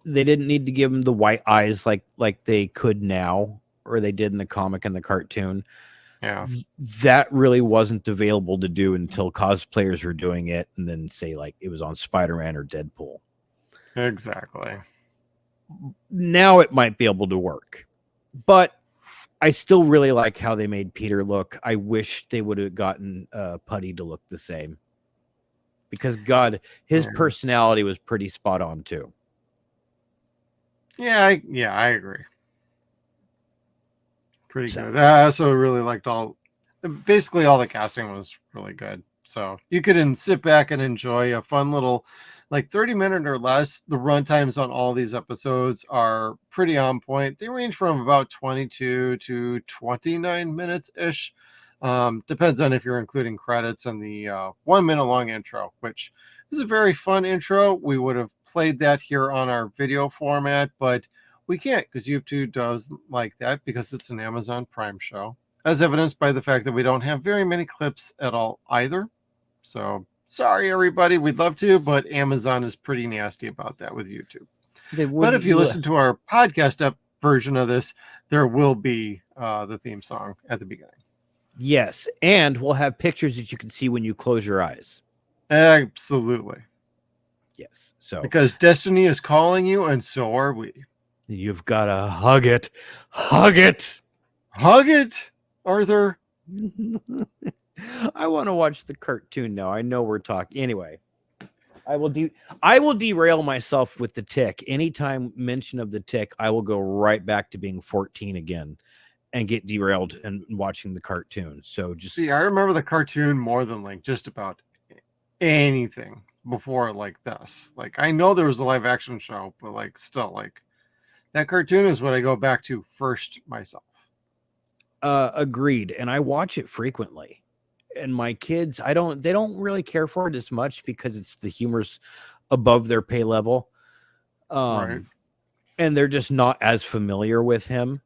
They didn't need to give him the white eyes like they could now, or they did in the comic and the cartoon. Yeah. That really wasn't available to do until cosplayers were doing it, and then say like it was on Spider-Man or Deadpool. Exactly. Now it might be able to work, but I still really like how they made Peter look. I wish they would have gotten Putty to look the same, because God, his personality was pretty spot on too. Yeah, I agree. Pretty good. I also really liked basically all the casting was really good. So you could sit back and enjoy a fun little, like 30-minute or less. The run times on all these episodes are pretty on point. They range from about 22 to 29 minutes ish. Depends on if you're including credits and the 1 minute long intro, which is a very fun intro. We would have played that here on our video format, but we can't because YouTube does like that because it's an Amazon Prime show, as evidenced by the fact that we don't have very many clips at all either. So sorry, everybody. We'd love to, but Amazon is pretty nasty about that with YouTube. But if you listen to our podcast version of this, there will be the theme song at the beginning. Yes, and we'll have pictures that you can see when you close your eyes. Absolutely. Yes. So Because destiny is calling you, and so are we. you've got to hug it. Hug it. Hug it, Arthur. I want to watch the cartoon now. I know we're talking. Anyway, I will derail myself with the Tick. Anytime mention of the Tick, I will go right back to being 14 again and get derailed and watching the cartoon. So just See, I remember the cartoon more than like just about anything before like this. Like I know there was a live action show, but like still like that cartoon is what I go back to first myself. agreed. And I watch it frequently. And my kids, they don't really care for it as much because it's the humor's above their pay level. Right. And they're just not as familiar with him.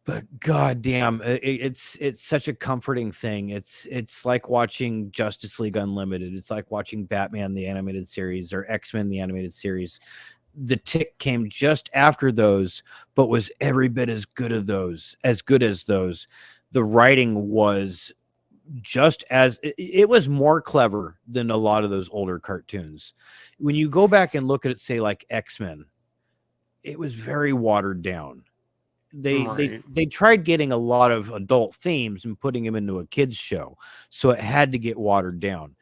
But goddamn, it's such a comforting thing. It's like watching Justice League Unlimited. It's like watching Batman the animated series or X-Men the animated series. The Tick came just after those, but was every bit as good as those. The writing was just as it was more clever than a lot of those older cartoons. When you go back and look at it, say like X-Men, it was very watered down. They tried getting a lot of adult themes and putting them into a kids show, so it had to get watered down.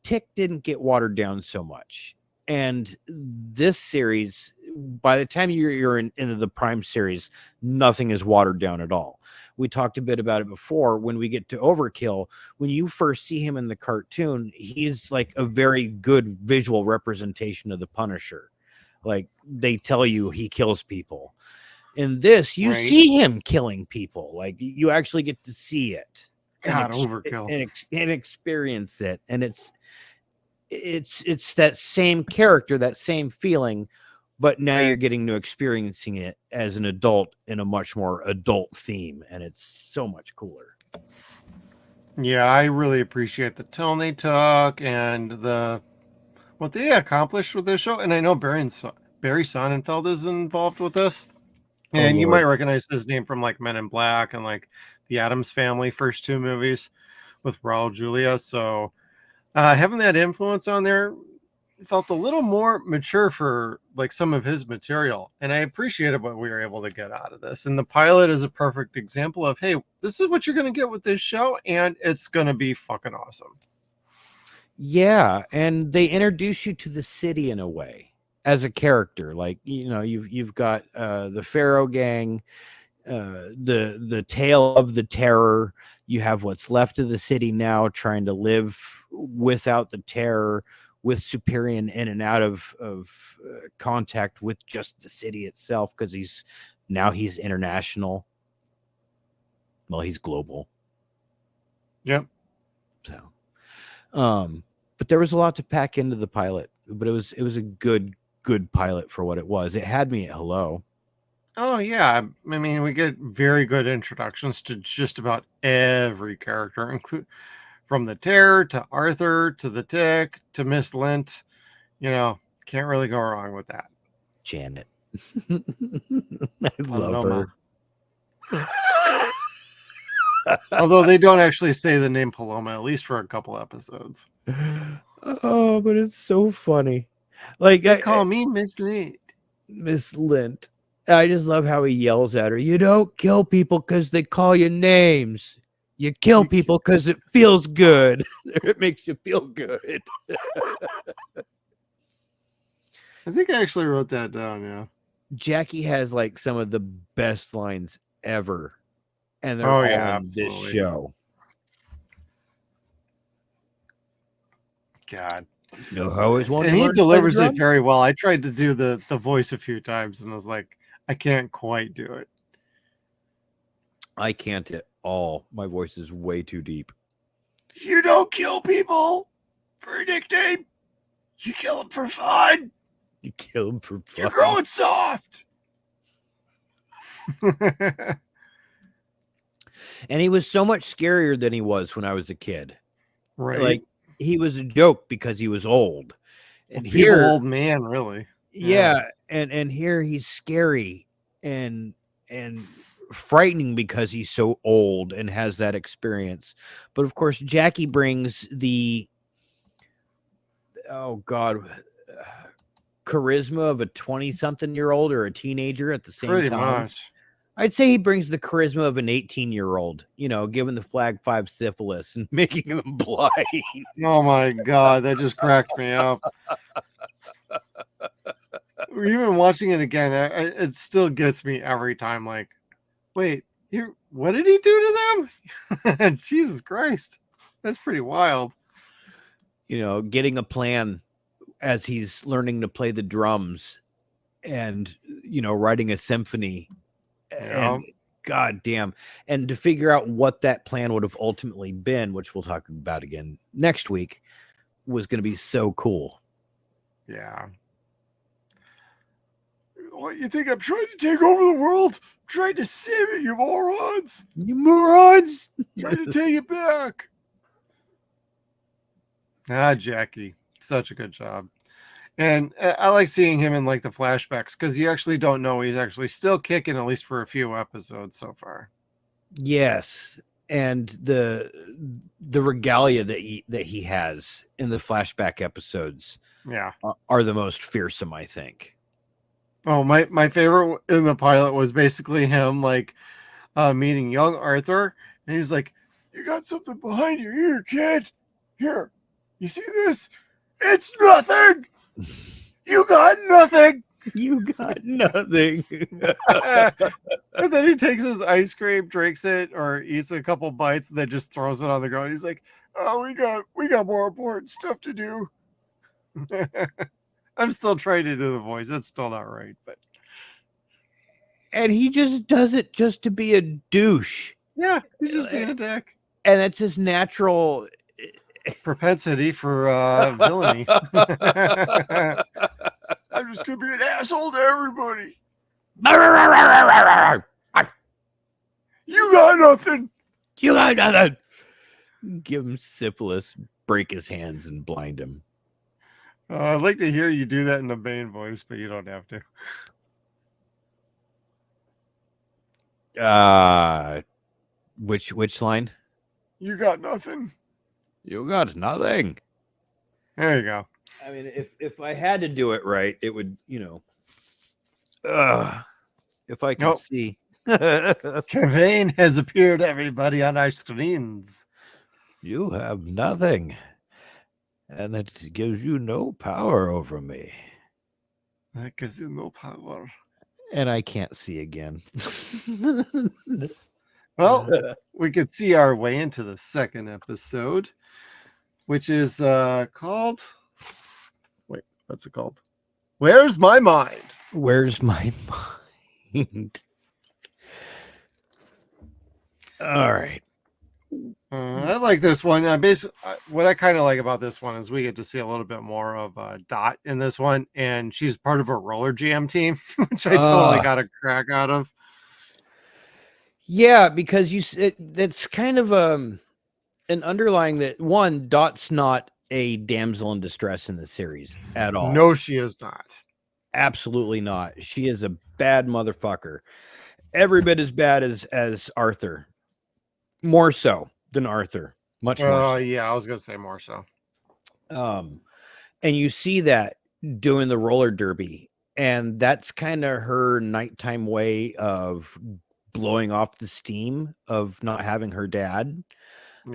Tick didn't get watered down so much. And this series, by the time you're into the Prime series, nothing is watered down at all. We talked a bit about it before. When we get to Overkill, when you first see him in the cartoon, he's like a very good visual representation of the Punisher. Like they tell you he kills people. In this, you see him killing people. Like you actually get to see it. God, Overkill. And experience it. And it's that same character, that same feeling, but now you're getting to experiencing it as an adult in a much more adult theme, and it's so much cooler. Yeah, I really appreciate the tone they took and what they accomplished with this show. And I know Barry Sonnenfeld is involved with this. And you might recognize his name from like Men in Black and like the Addams Family first two movies with Raul Julia. So having that influence on there felt a little more mature for like some of his material. And I appreciated what we were able to get out of this. And the pilot is a perfect example of, hey, this is what you're going to get with this show. And it's going to be fucking awesome. Yeah. And they introduce you to the city in a way as a character. Like, you know, you've got the Pharaoh gang, the tale of the terror. You have what's left of the city now trying to live without the terror, with Superior in and out of contact with just the city itself, because he's international. Well, he's global. Yep. So, but there was a lot to pack into the pilot, but it was a good pilot for what it was. It had me at hello. Oh yeah, I mean, we get very good introductions to just about every character, include from the Terror to Arthur to the Tick to Miss Lint. You know, can't really go wrong with that. Janet. I love her. Although they don't actually say the name Paloma, at least for a couple episodes. Oh, but it's so funny. Like they call me Miss Lint. Miss Lint. I just love how he yells at her. You don't kill people because they call you names. You kill people because it feels good. It makes you feel good. I think I actually wrote that down, yeah. Jackie has like some of the best lines ever. And they're all in this show. God. You know, I always wanted and he delivers it very well. I tried to do the voice a few times and I was like, I can't quite do it. I can't at all. My voice is way too deep. You don't kill people for a nickname. You kill them for fun. You kill them for fun. You're growing soft. And he was so much scarier than he was when I was a kid. Right. Like he was a joke because he was old. And well, here, old man, really. Yeah. And here he's scary and frightening because he's so old and has that experience. But of course, Jackie brings the charisma of a 20-something-year-old or a teenager at the same Pretty time. much. I'd say he brings the charisma of an 18-year-old, given the flag 5 syphilis and making them blind. Oh my God, that just cracked me up. Even watching it again, it still gets me every time. Like, wait, what did he do to them? Jesus Christ, that's pretty wild. Getting a plan as he's learning to play the drums and, writing a symphony. And God damn. And to figure out what that plan would have ultimately been, which we'll talk about again next week, was going to be so cool. Yeah. What, you think I'm trying to take over the world? I'm trying to save it, you morons! You morons! Trying to take it back. Jackie, such a good job. And I like seeing him in like the flashbacks because you actually don't know he's actually still kicking, at least for a few episodes so far. Yes, and the regalia that he has in the flashback episodes, are the most fearsome, I think. Oh, my favorite in the pilot was basically him like meeting young Arthur, and he's like, "You got something behind your ear, kid. Here, you see this? It's nothing. You got nothing. You got nothing." And then he takes his ice cream, drinks it, or eats a couple bites, and then just throws it on the ground. He's like, "Oh, we got more important stuff to do." I'm still trying to do the voice. It's still not right, but and he just does it just to be a douche. Yeah, he's just being a dick, and that's his natural propensity for villainy. I'm just gonna be an asshole to everybody. You got nothing. You got nothing. Give him syphilis, break his hands, and blind him. I'd like to hear you do that in a Bane voice, but you don't have to. Which line? You got nothing. You got nothing. There you go. I mean, if I had to do it right, it would, if I could see. Kevin has appeared, everybody, on our screens. You have nothing. And it gives you no power over me. That gives you no power. And I can't see again. Well, we could see our way into the second episode, which is called... Wait, what's it called? Where's My Mind? Where's My Mind? All right. I like this one. What I kind of like about this one is we get to see a little bit more of Dot in this one, and she's part of a roller jam team, which I totally got a crack out of. Yeah, because that's kind of an underlying that one, Dot's not a damsel in distress in the series at all. No, she is not. Absolutely not. She is a bad motherfucker. Every bit as bad as Arthur. More so than Arthur. Much more so. Yeah, I was gonna say more so. And you see that doing the roller derby, and that's kind of her nighttime way of blowing off the steam of not having her dad,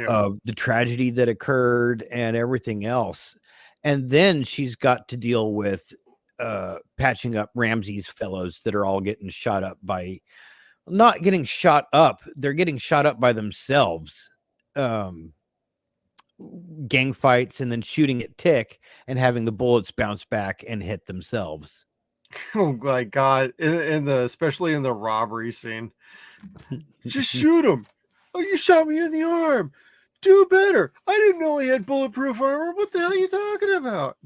of the tragedy that occurred and everything else. And then she's got to deal with patching up Ramsey's fellows that are all getting shot up by not getting shot up. They're getting shot up by themselves. Gang fights and then shooting at Tick and having the bullets bounce back and hit themselves. Oh my God. Especially in the robbery scene. Just shoot him. Oh, you shot me in the arm. Do better. I didn't know he had bulletproof armor. What the hell are you talking about?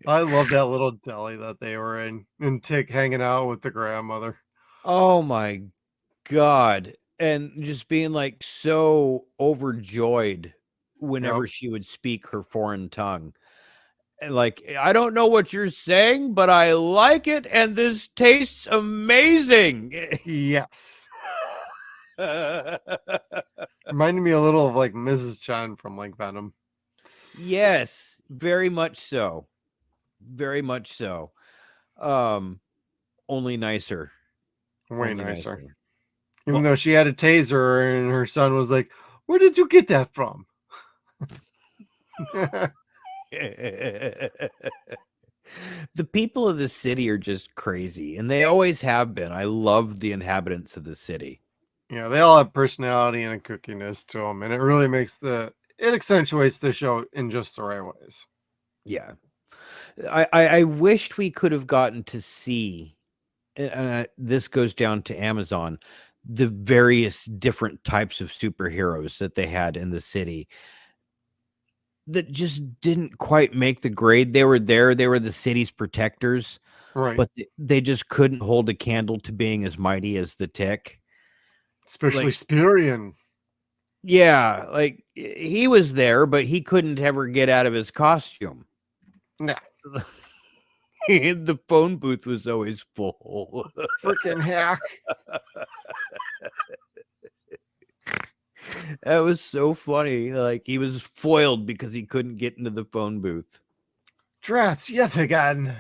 I love that little deli that they were in, and Tick hanging out with the grandmother. Oh my God. And just being like so overjoyed whenever she would speak her foreign tongue. Like, I don't know what you're saying, but I like it, and this tastes amazing. Yes. Reminded me a little of like Mrs. Chen from like Venom. Yes, very much so. Very much so. Only nicer. Way Only nicer. Even though she had a taser and her son was like, "Where did you get that from?" The people of the city are just crazy, and they always have been. I love the inhabitants of the city. Yeah, they all have personality and a kookiness to them, and it really makes it accentuates the show in just the right ways. Yeah. I wished we could have gotten to see, and this goes down to Amazon, the various different types of superheroes that they had in the city that just didn't quite make the grade. They were there, they were the city's protectors, Right. but they just couldn't hold a candle to being as mighty as the Tick. Especially Like, Spirian. Yeah, like he was there, but he couldn't ever get out of his costume. Nah. The phone booth was always full. Freaking hack. That was so funny. Like, he was foiled because he couldn't get into the phone booth. Drats yet again.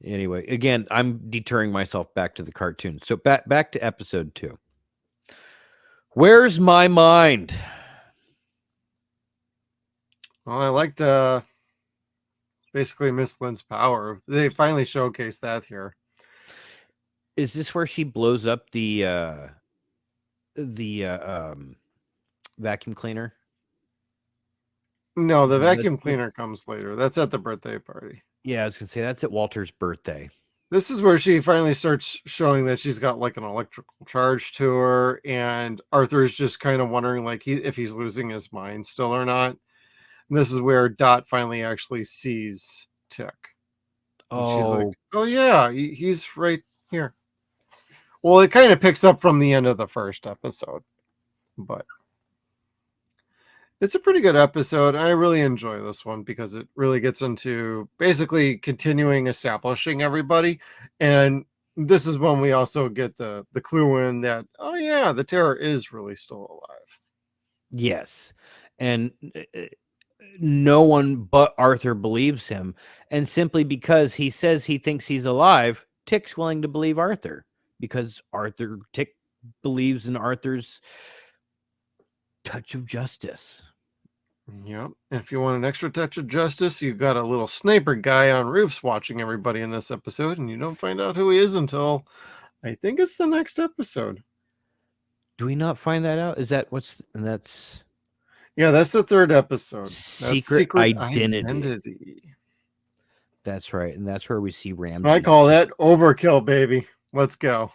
Anyway, again, I'm deterring myself back to the cartoon. So back to episode 2. Where's my mind? Well, I liked basically Miss Lynn's power. They finally showcased that here. Is this where she blows up the vacuum cleaner? No, the vacuum cleaner comes later. That's at the birthday party. Yeah, I was gonna say that's at Walter's birthday. This is where she finally starts showing that she's got like an electrical charge to her, and Arthur's just kind of wondering like if he's losing his mind still or not. And this is where Dot finally actually sees Tick. And she's like, "Oh yeah, he's right here." Well, it kind of picks up from the end of the first episode, but it's a pretty good episode. I really enjoy this one because it really gets into basically continuing establishing everybody. And this is when we also get the clue in that, oh yeah, the Terror is really still alive. Yes. And no one but Arthur believes him. And simply because he says he thinks he's alive, Tick's willing to believe Arthur because Tick believes in Arthur's touch of justice. Yep. If you want an extra touch of justice, you've got a little sniper guy on roofs watching everybody in this episode, and you don't find out who he is until I think it's the next episode. Do we not find that out? Is that that's yeah, that's the third episode. Secret Identity. That's right. And that's where we see Ramsey. I call that overkill, baby. Let's go.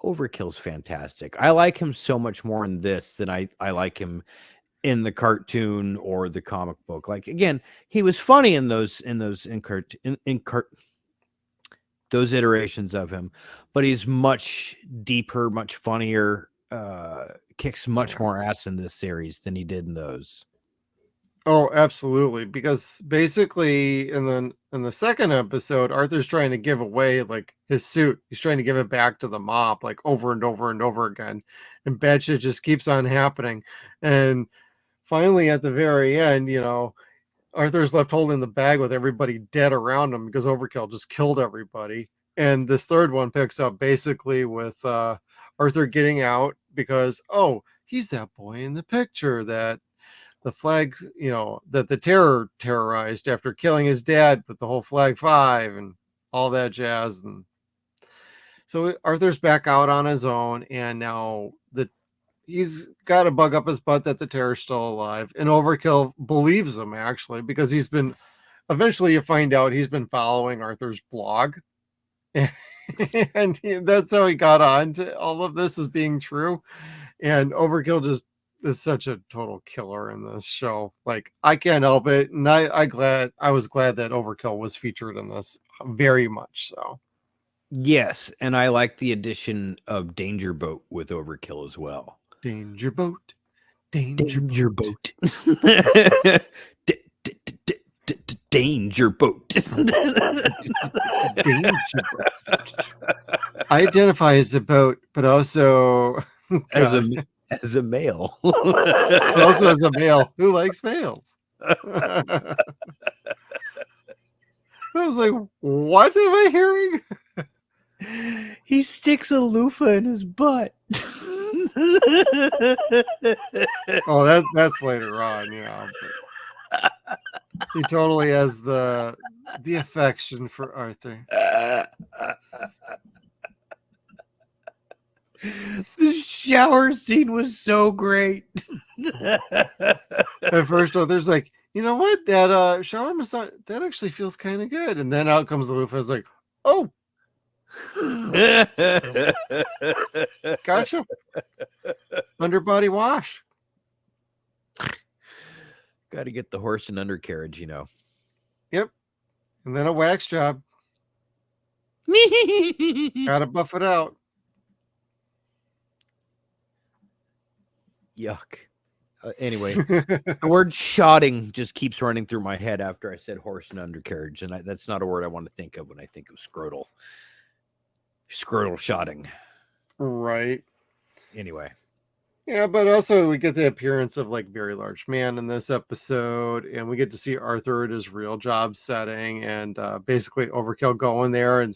Overkill's fantastic. I like him so much more in this than I like him in the cartoon or the comic book. Like, again, he was funny in those iterations of him, but he's much deeper, much funnier, kicks much more ass in this series than he did in those. Oh, absolutely. Because basically in the second episode, Arthur's trying to give away like his suit. He's trying to give it back to the mob like over and over and over again. And bad shit just keeps on happening. And finally at the very end, you know, Arthur's left holding the bag with everybody dead around him because Overkill just killed everybody. And this third one picks up basically with Arthur getting out because, oh, he's that boy in the picture that the flag, you know, that the Terror terrorized after killing his dad with the whole Flag 5 and all that jazz. And so Arthur's back out on his own, and now he's got a bug up his butt that the Terror's still alive. And Overkill believes him, actually, because eventually you find out he's been following Arthur's blog. And that's how he got on to all of this as being true. And Overkill just is such a total killer in this show. Like, I can't help it. And I was glad that Overkill was featured in this very much so. Yes, and I like the addition of Danger Boat with Overkill as well. Danger Boat. danger boat. Danger boat. I identify as a boat, but also as a male. but also as a male who likes males. I was like, what am I hearing? He sticks a loofah in his butt. Oh, that's later on, yeah. But he totally has the affection for Arthur. The shower scene was so great. At first, Arthur's like, you know what? That shower massage, that actually feels kind of good. And then out comes the loofah. It's like, oh, gotcha. Underbody wash. Got to get the horse and undercarriage, Yep. And then a wax job. Gotta buff it out. Yuck. Anyway, the word shotting just keeps running through my head after I said horse and undercarriage, and that's not a word I want to think of when I think of scrotal. Scrotal shotting. Right. Anyway. Yeah, but also we get the appearance of like Very Large Man in this episode, and we get to see Arthur at his real job setting, and basically Overkill going there and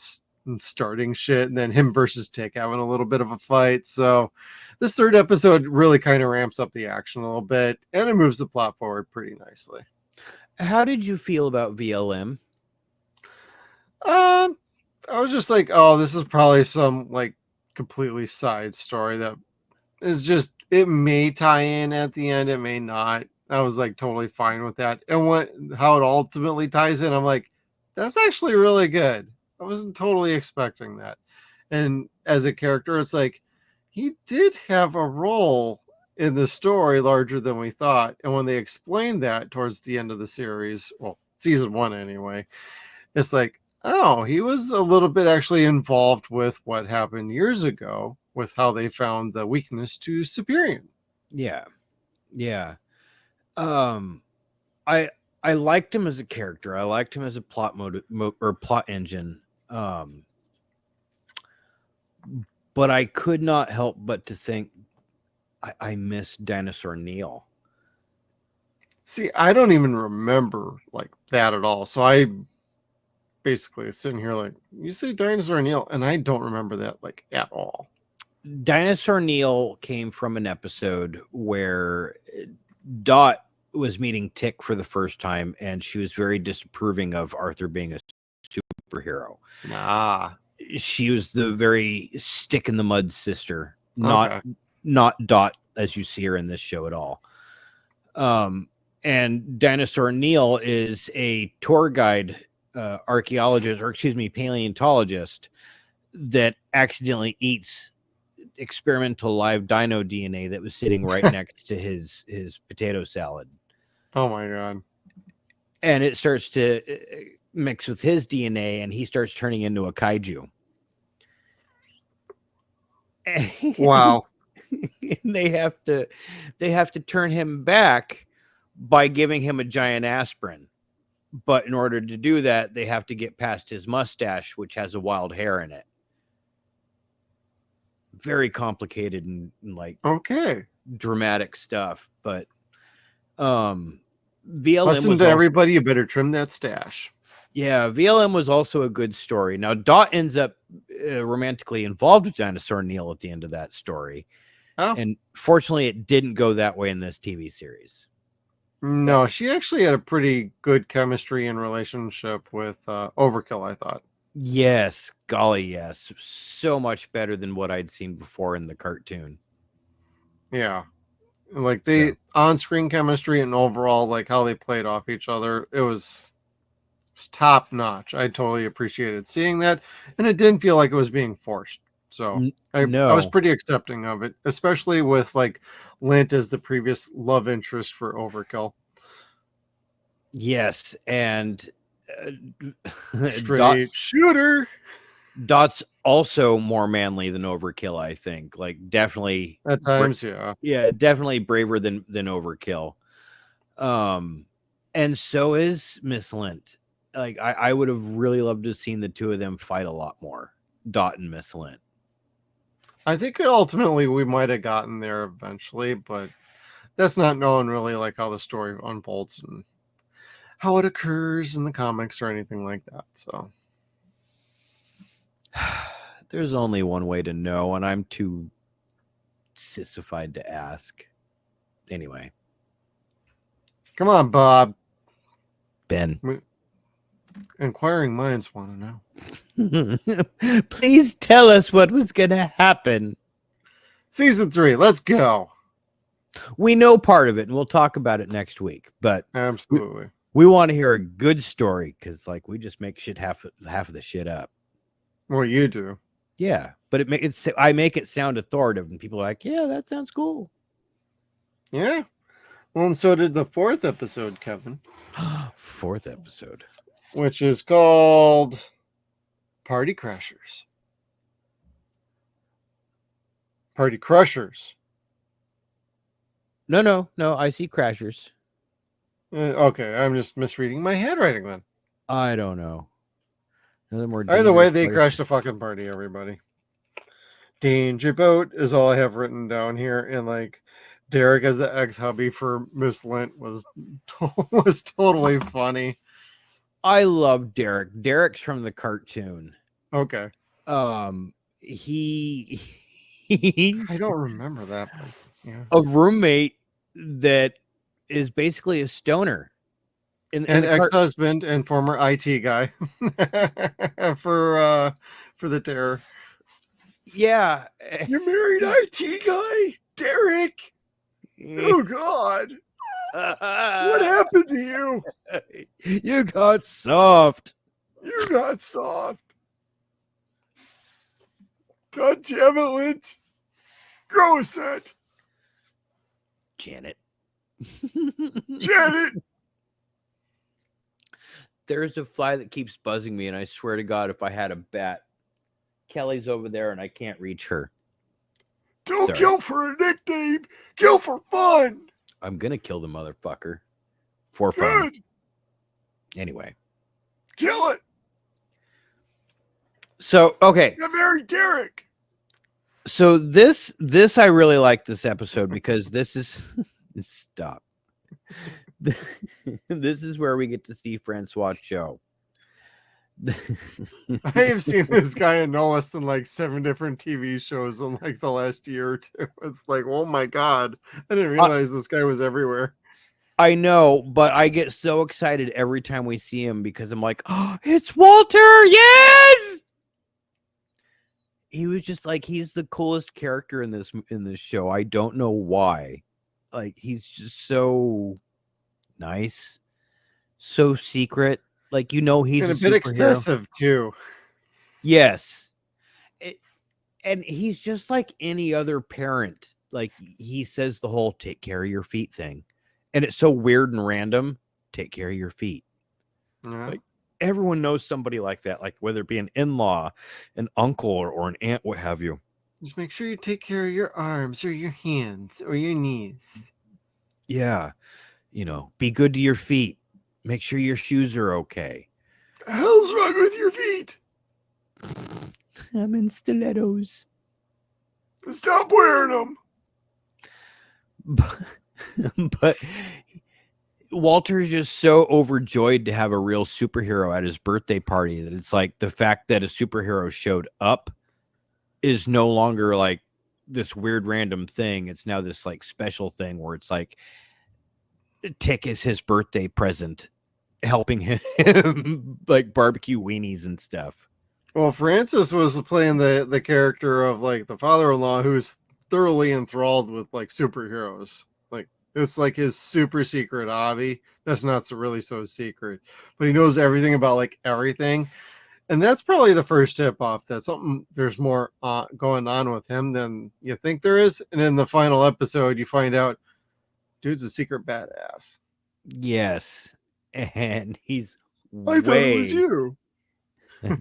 starting shit, and then him versus Tick having a little bit of a fight. So this third episode really kind of ramps up the action a little bit, and it moves the plot forward pretty nicely. How did you feel about VLM? I was just like, oh, this is probably some like completely side story that is just, it may tie in at the end, it may not. I was like totally fine with that. And how it ultimately ties in, I'm like, that's actually really good. I wasn't totally expecting that. And as a character, it's like, he did have a role in the story larger than we thought. And when they explained that towards the end of the series, well, season 1 anyway, it's like, oh, he was a little bit actually involved with what happened years ago with how they found the weakness to Superion. Yeah. Yeah. I liked him as a character. I liked him as a plot or plot engine. But I could not help but to think I miss Dinosaur Neil. See, I don't even remember like that at all. So I basically sitting here like, you say Dinosaur Neil, and I don't remember that like at all. Dinosaur Neil came from an episode where Dot was meeting Tick for the first time, and she was very disapproving of Arthur being a superhero. Ah. She was the very stick in the mud sister, not Dot as you see her in this show at all. And Dinosaur Neil is a tour guide, archaeologist, or excuse me, paleontologist that accidentally eats experimental live dino DNA that was sitting right next to his potato salad. Oh my God. And it starts to mix with his DNA, and he starts turning into a kaiju. Wow. And they have to turn him back by giving him a giant aspirin. But in order to do that, they have to get past his mustache, which has a wild hair in it. Very complicated and like dramatic stuff. But VLM listen to everybody, you better trim that stash. Yeah, VLM was also a good story. Now Dot ends up romantically involved with Dinosaur Neil at the end of that story. Oh. And fortunately it didn't go that way in this TV series. No, she actually had a pretty good chemistry and relationship with Overkill, I thought. Yes, golly, yes. So much better than what I'd seen before in the cartoon. Yeah. Like they on-screen chemistry and overall like how they played off each other, it was top notch. I totally appreciated seeing that, and it didn't feel like it was being forced. So I was pretty accepting of it, especially with like Lint as the previous love interest for Overkill. Yes, and straight shooter. Dot's also more manly than Overkill, I think. Like definitely at times, yeah, definitely braver than Overkill. And so is Miss Lint. Like I would have really loved to have seen the two of them fight a lot more. Dot and Miss Lint. I think ultimately we might have gotten there eventually, but that's not knowing really like how the story unfolds and how it occurs in the comics or anything like that. So there's only one way to know, and I'm too sissified to ask. Anyway. Come on, Bob. Ben. Inquiring minds want to know. Please tell us what was going to happen. Season 3, let's go. We know part of it, and we'll talk about it next week. But absolutely, we want to hear a good story because, like, we just make shit half of the shit up. Well, you do, yeah. But I make it sound authoritative, and people are like, "Yeah, that sounds cool." Yeah. Well, and so did the 4th episode, Kevin. 4th episode, which is called Party Crashers. Party Crushers. No. I see Crashers. Okay, I'm just misreading my handwriting then. I don't know. Either way, they crashed a fucking party, everybody. Danger Boat is all I have written down here, and like Derek as the ex-hubby for Miss Lint was totally funny. I love Derek. Derek's from the cartoon. Okay. He's I don't remember that, but yeah. A roommate that is basically a stoner. And ex-husband and former IT guy for the Terror. Yeah. You married IT guy? Derek? Oh, God. What happened to you? You got soft. You got soft. God damn it, Lint. Grow a set. Janet. Janet. There's a fly that keeps buzzing me, and I swear to God, if I had a bat, Kelly's over there, and I can't reach her. Don't kill for a nickname. Kill for fun. I'm going to kill the motherfucker. For fun. Good. Anyway. Kill it. So, okay. You married Derek. So this I really like this episode because this is stop. This is where we get to see Francois Cho. I have seen this guy in no less than like 7 different TV shows in like the last year or two. It's like, oh my God. I didn't realize this guy was everywhere. I know, but I get so excited every time we see him because I'm like, oh, it's Walter. Yes. He was just like, he's the coolest character in this show. I don't know why. Like, he's just so nice, so secret. Like, you know, he's and a bit excessive too. Yes. And he's just like any other parent. Like, he says the whole take care of your feet thing. And it's so weird and random. Take care of your feet. Yeah. Like, everyone knows somebody like that, like whether it be an in-law, an uncle, or an aunt, what have you. Just make sure you take care of your arms or your hands or your knees. Yeah. You know, be good to your feet. Make sure your shoes are okay. The hell's wrong with your feet? I'm in stilettos. Stop wearing them. But Walter's just so overjoyed to have a real superhero at his birthday party that it's like the fact that a superhero showed up is no longer like this weird random thing. It's now this like special thing where it's like Tick is his birthday present, helping him like barbecue weenies and stuff. Well, Francis was playing the character of like the father-in-law who's thoroughly enthralled with like superheroes. Like, it's like his super secret hobby. That's not really so secret, but he knows everything about like everything. And that's probably the first tip off that there's more going on with him than you think there is. And in the final episode, you find out dude's a secret badass. Yes. And he's I thought it was you. Hey,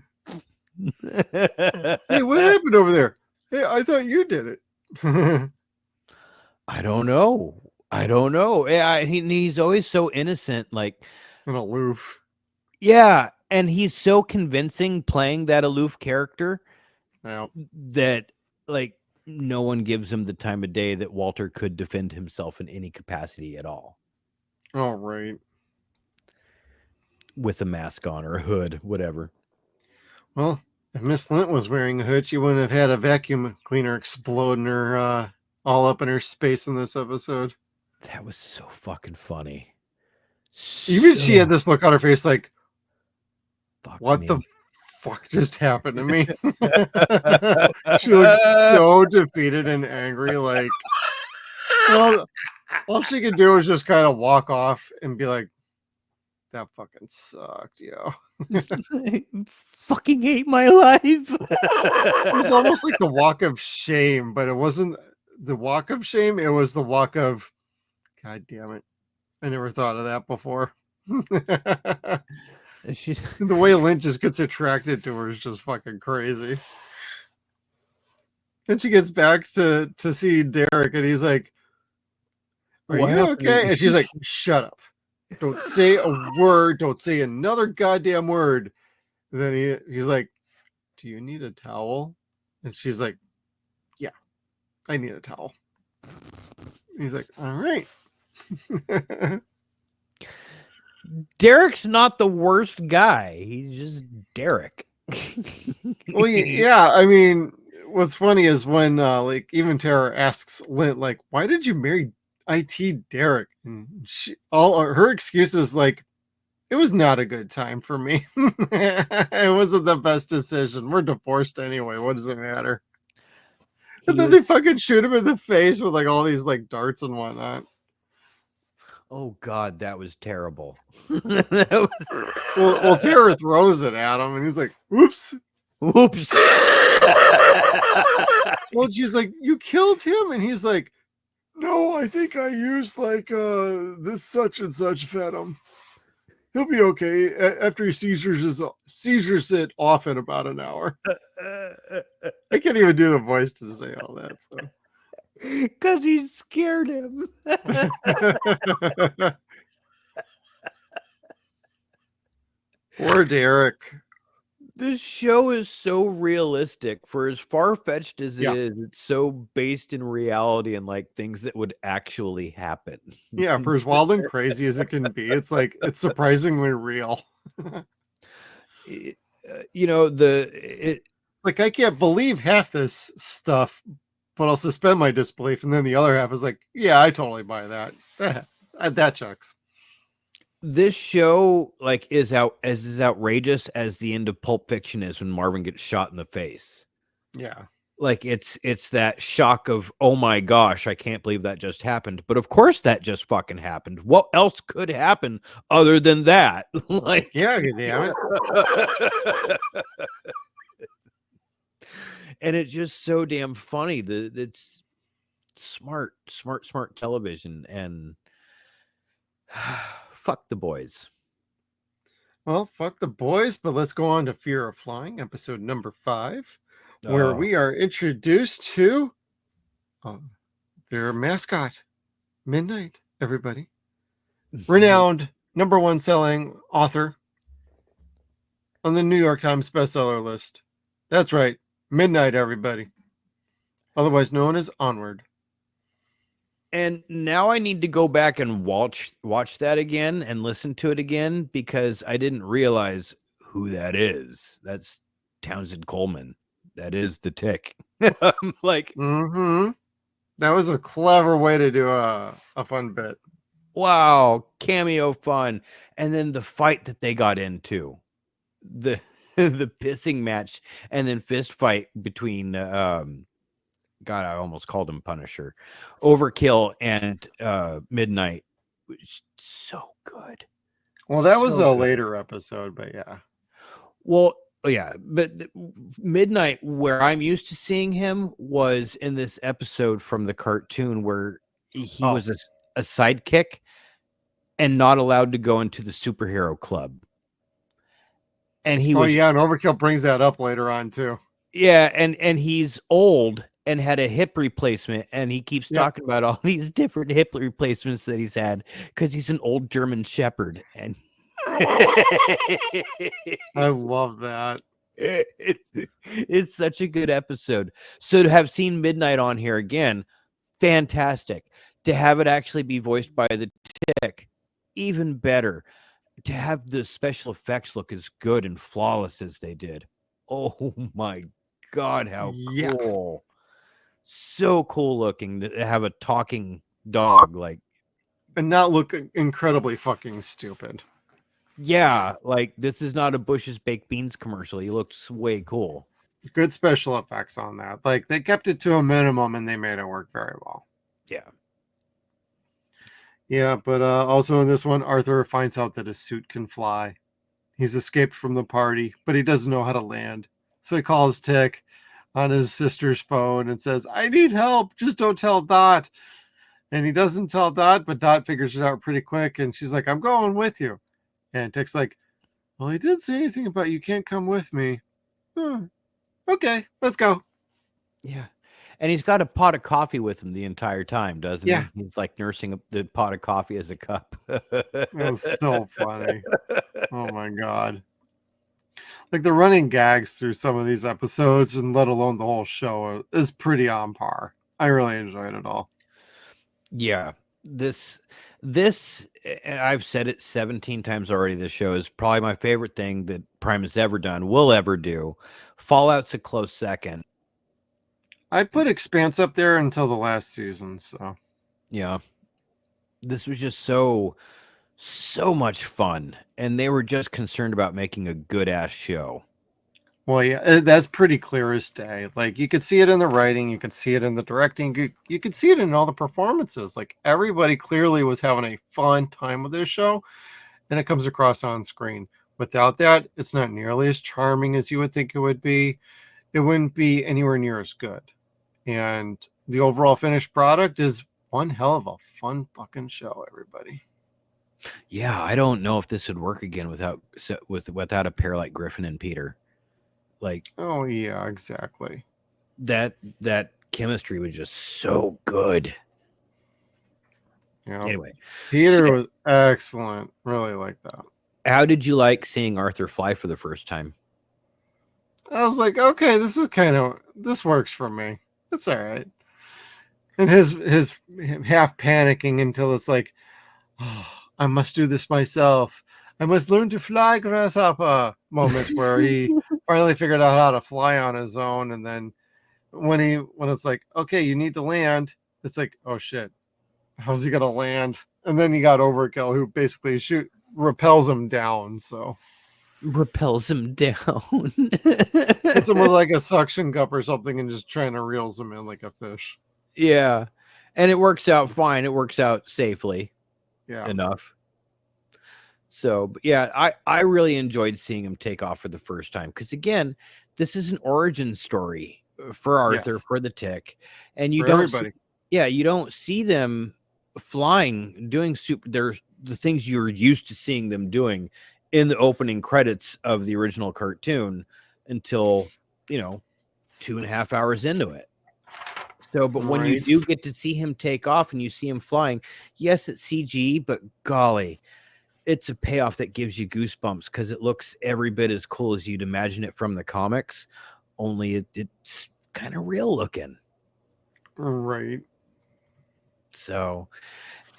what happened over there? Hey, I thought you did it. I don't know. I don't know. Yeah, he's always so innocent. Like, and aloof. yeah, and he's so convincing playing that aloof character Yeah. that like no one gives him the time of day that Walter could defend himself in any capacity at all All right. with a mask on or a hood, whatever. Well, if Miss Lint was wearing a hood, she wouldn't have had a vacuum cleaner explode in her all up in her space in this episode. That was so fucking funny. Even she had this look on her face like, Fuck what me. the fuck just happened to me? She looks so defeated and angry. Like, well, all she could do was just kind of walk off and be like, that fucking sucked, yo. I fucking hate my life. It was almost like the walk of shame, but it wasn't the walk of shame. It was the walk of, God damn it. I never thought of that before. The way Lynn just gets attracted to her is just fucking crazy. Then she gets back to see Derek and he's like, are What you happened? okay? And she's like, shut up. Don't say a word. Don't say another goddamn word. And then he's like, do you need a towel? And she's like, yeah, I need a towel. He's like, all right. Derek's not the worst guy. He's just Derek. Well, yeah. I mean, what's funny is when like even Tara asks Lint, like, why did you marry IT Derek? And her excuse is like, it was not a good time for me. It wasn't the best decision. We're divorced anyway. What does it matter? And then they fucking shoot him in the face with like all these like darts and whatnot. Oh God, that was terrible. Well, Tara throws it at him and he's like, oops. Oops. Well, she's like, you killed him? And he's like, no, I think I used like this such and such venom. He'll be okay after he seizures it off in about an hour. I can't even do the voice to say all that. So. Because he scared him. Poor Derek. This show is so realistic for as far-fetched as it is. It's so based in reality and like things that would actually happen. Yeah, for as wild and crazy as it can be, it's like it's surprisingly real. You know, like I can't believe half this stuff, but I'll suspend my disbelief, and then the other half is like, yeah, I totally buy that. That checks. This show like is as outrageous as the end of Pulp Fiction is when Marvin gets shot in the face. Yeah. Like it's that shock of, oh my gosh, I can't believe that just happened. But of course that just fucking happened. What else could happen other than that? Like, yeah, damn it. And it's just so damn funny. It's smart television, and fuck the boys. Well, fuck the boys, but let's go on to Fear of Flying, episode number 5, where we are introduced to their mascot, Midnight, everybody. Renowned #1 selling author on the New York Times bestseller list. That's right, Midnight, everybody. Otherwise known as Onward. And now I need to go back and watch that again and listen to it again because I didn't realize who that is. That's Townsend Coleman. That is the Tick. Like, that was a clever way to do a fun bit. Wow, cameo fun. And then the fight that they got into, the pissing match, and then fist fight between God, I almost called him Punisher. Overkill and Midnight was so good. Well, that was a later episode, but yeah. Well, yeah, but Midnight, where I'm used to seeing him, was in this episode from the cartoon where he was a sidekick and not allowed to go into the superhero club. And he was, and Overkill brings that up later on too. Yeah, and he's old and had a hip replacement, and he keeps talking about all these different hip replacements that he's had because he's an old German Shepherd, and I love that. It's such a good episode. So to have seen Midnight on here again, fantastic. To have it actually be voiced by the Tick, even better. To have the special effects look as good and flawless as they did. Oh my God, how cool. So cool looking to have a talking dog, like, and not look incredibly fucking stupid. Yeah, like this is not a Bush's Baked Beans commercial. He looks way cool. Good special effects on that. Like they kept it to a minimum and they made it work very well. Yeah. Yeah, but also in this one, Arthur finds out that his suit can fly. He's escaped from the party, but he doesn't know how to land. So he calls Tick on his sister's phone and says, I need help. Just don't tell Dot. And he doesn't tell Dot, but Dot figures it out pretty quick. And she's like, I'm going with you. And Tick's like, well, he didn't say anything about you can't come with me. Okay, let's go. Yeah. And he's got a pot of coffee with him the entire time, doesn't he? He's like nursing the pot of coffee as a cup. That was so funny. Oh my God. Like the running gags through some of these episodes, and let alone the whole show, is pretty on par. I really enjoyed it all. Yeah. This, and I've said it 17 times already, this show is probably my favorite thing that Prime has ever done, will ever do. Fallout's a close second. I put Expanse up there until the last season, so. Yeah. This was just so much fun. And they were just concerned about making a good-ass show. Well, yeah, that's pretty clear as day. Like, you could see it in the writing, you could see it in the directing, you could see it in all the performances. Like, everybody clearly was having a fun time with this show, and it comes across on screen. Without that, it's not nearly as charming as you would think it would be. It wouldn't be anywhere near as good. And the overall finished product is one hell of a fun fucking show, everybody. Yeah, I don't know if this would work again without a pair like Griffin and Peter. Like, oh yeah, exactly. That chemistry was just so good. Yeah. Anyway, Peter was excellent. Really like that. How did you like seeing Arthur fly for the first time? I was like, okay, this works for me. It's all right. And his half panicking until it's like, oh, I must do this myself. I must learn to fly, grasshopper. Moment where he finally figured out how to fly on his own, and then when it's like, okay, you need to land, it's like, oh shit, how's he gonna land? And then you got Overkill, who basically repels him down. So repels him down. Hits him with like a suction cup or something and just trying to reels him in like a fish. Yeah. And it works out fine. It works out safely. Yeah. Enough. So, but yeah, I really enjoyed seeing him take off for the first time. Because again, this is an origin story for Arthur, for the Tick. And you don't you don't see them flying, doing there's the things you're used to seeing them doing in the opening credits of the original cartoon until, 2.5 hours into it. So, but when you do get to see him take off and you see him flying, yes, it's CG, but golly, it's a payoff that gives you goosebumps because it looks every bit as cool as you'd imagine it from the comics, only it's kind of real looking. Right. So,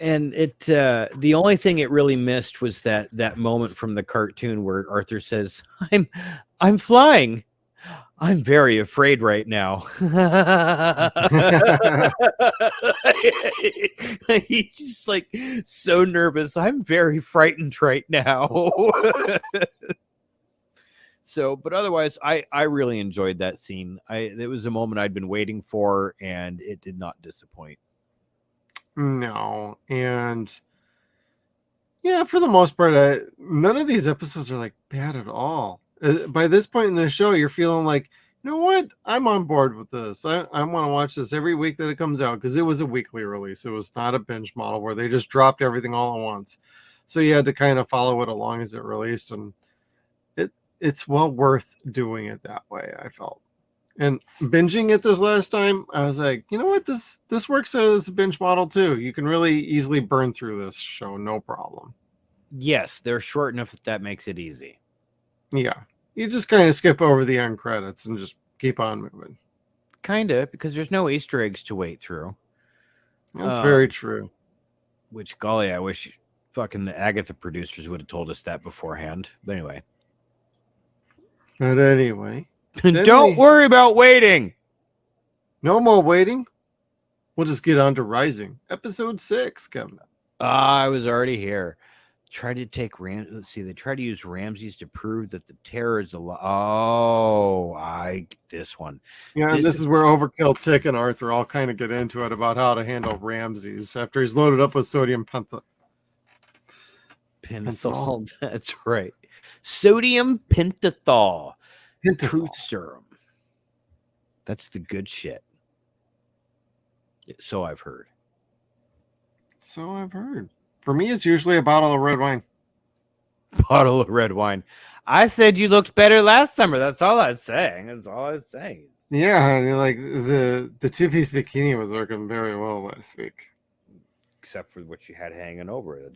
and the only thing it really missed was that moment from the cartoon where Arthur says, I'm flying. I'm very afraid right now. He's just like so nervous. I'm very frightened right now. So, but otherwise, I really enjoyed that scene. It was a moment I'd been waiting for, and it did not disappoint. No, and yeah, for the most part, none of these episodes are like bad at all. By this point in the show, you're feeling like, you know what? I'm on board with this. I want to watch this every week that it comes out because it was a weekly release. It was not a binge model where they just dropped everything all at once. So you had to kind of follow it along as it released, and it's well worth doing it that way, I felt. And binging it this last time, I was like, you know what? This works as a binge model too. You can really easily burn through this show, no problem. Yes, they're short enough that makes it easy. Yeah. You just kind of skip over the end credits and just keep on moving. Kind of, because there's no Easter eggs to wait through. That's very true. Which, golly, I wish fucking the Agatha producers would have told us that beforehand. But anyway. Don't worry about waiting. No more waiting. We'll just get on to Rising. Episode 6, Kevin. I was already here. Try to take let's see, they try to use Ramses to prove that the terror is alive. Oh, this one. Yeah, this is where Overkill, Tick, and Arthur all kind of get into it about how to handle Ramses after he's loaded up with sodium pentothal. That's right. Sodium pentothal. Truth serum. That's the good shit. So I've heard. For me, it's usually a bottle of red wine. Bottle of red wine. I said you looked better last summer. That's all I was saying. Yeah, like the two-piece bikini was working very well last week. Except for what you had hanging over it.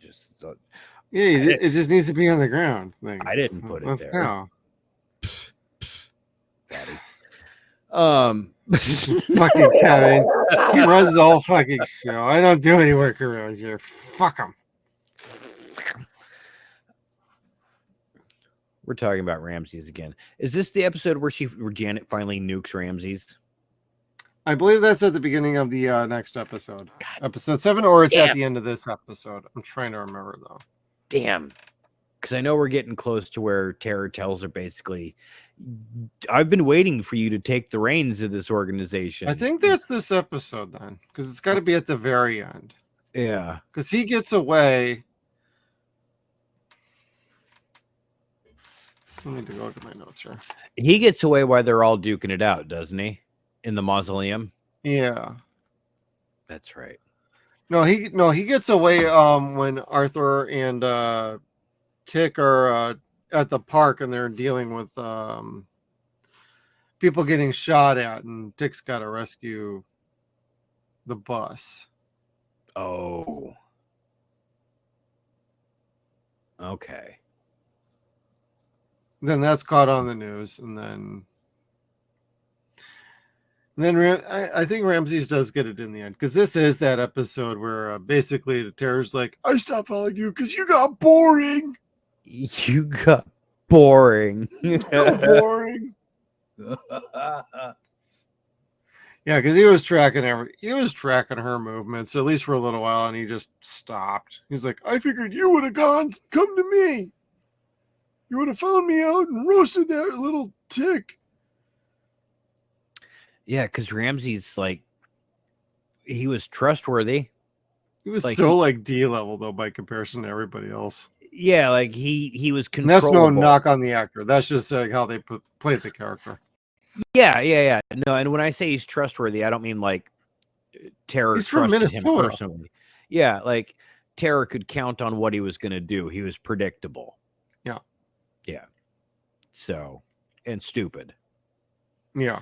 It just needs to be on the ground. Like, I didn't put it there. How. Fucking Kevin. He runs the whole fucking show. I don't do any work around here. Fuck him. We're talking about Ramses again. Is this the episode where Janet finally nukes Ramses? I believe that's at the beginning of the next episode. Episode 7, or it's at the end of this episode. I'm trying to remember, though. Damn. Because I know we're getting close to where Terror tells her basically, I've been waiting for you to take the reins of this organization. I think that's this episode, then. Because it's got to be at the very end. Yeah. Because he gets away. I need to go look at my notes here. He gets away while they're all duking it out, doesn't he? In the mausoleum. Yeah. That's right. No, he gets away when Arthur and Tick are at the park and they're dealing with people getting shot at, and Tick's got to rescue the bus. Oh. Okay. Then that's caught on the news, and then I think Ramses does get it in the end, because this is that episode where basically the Terror's like, I stopped following you because you got boring. You got boring. Boring. Yeah, because he was tracking her movements, at least for a little while, and he just stopped. He's like, I figured you would have come to me. You would have found me out and roasted that little Tick. Yeah, because Ramses, like, he was trustworthy. He was like D level, though, by comparison to everybody else. Yeah, like he was controllable. And that's no knock on the actor. That's just like how they played the character. Yeah. No, and when I say he's trustworthy, I don't mean like Terror. He's from Minnesota. Him personally. Yeah, like Terror could count on what he was going to do. He was predictable. Yeah. So, and stupid. Yeah.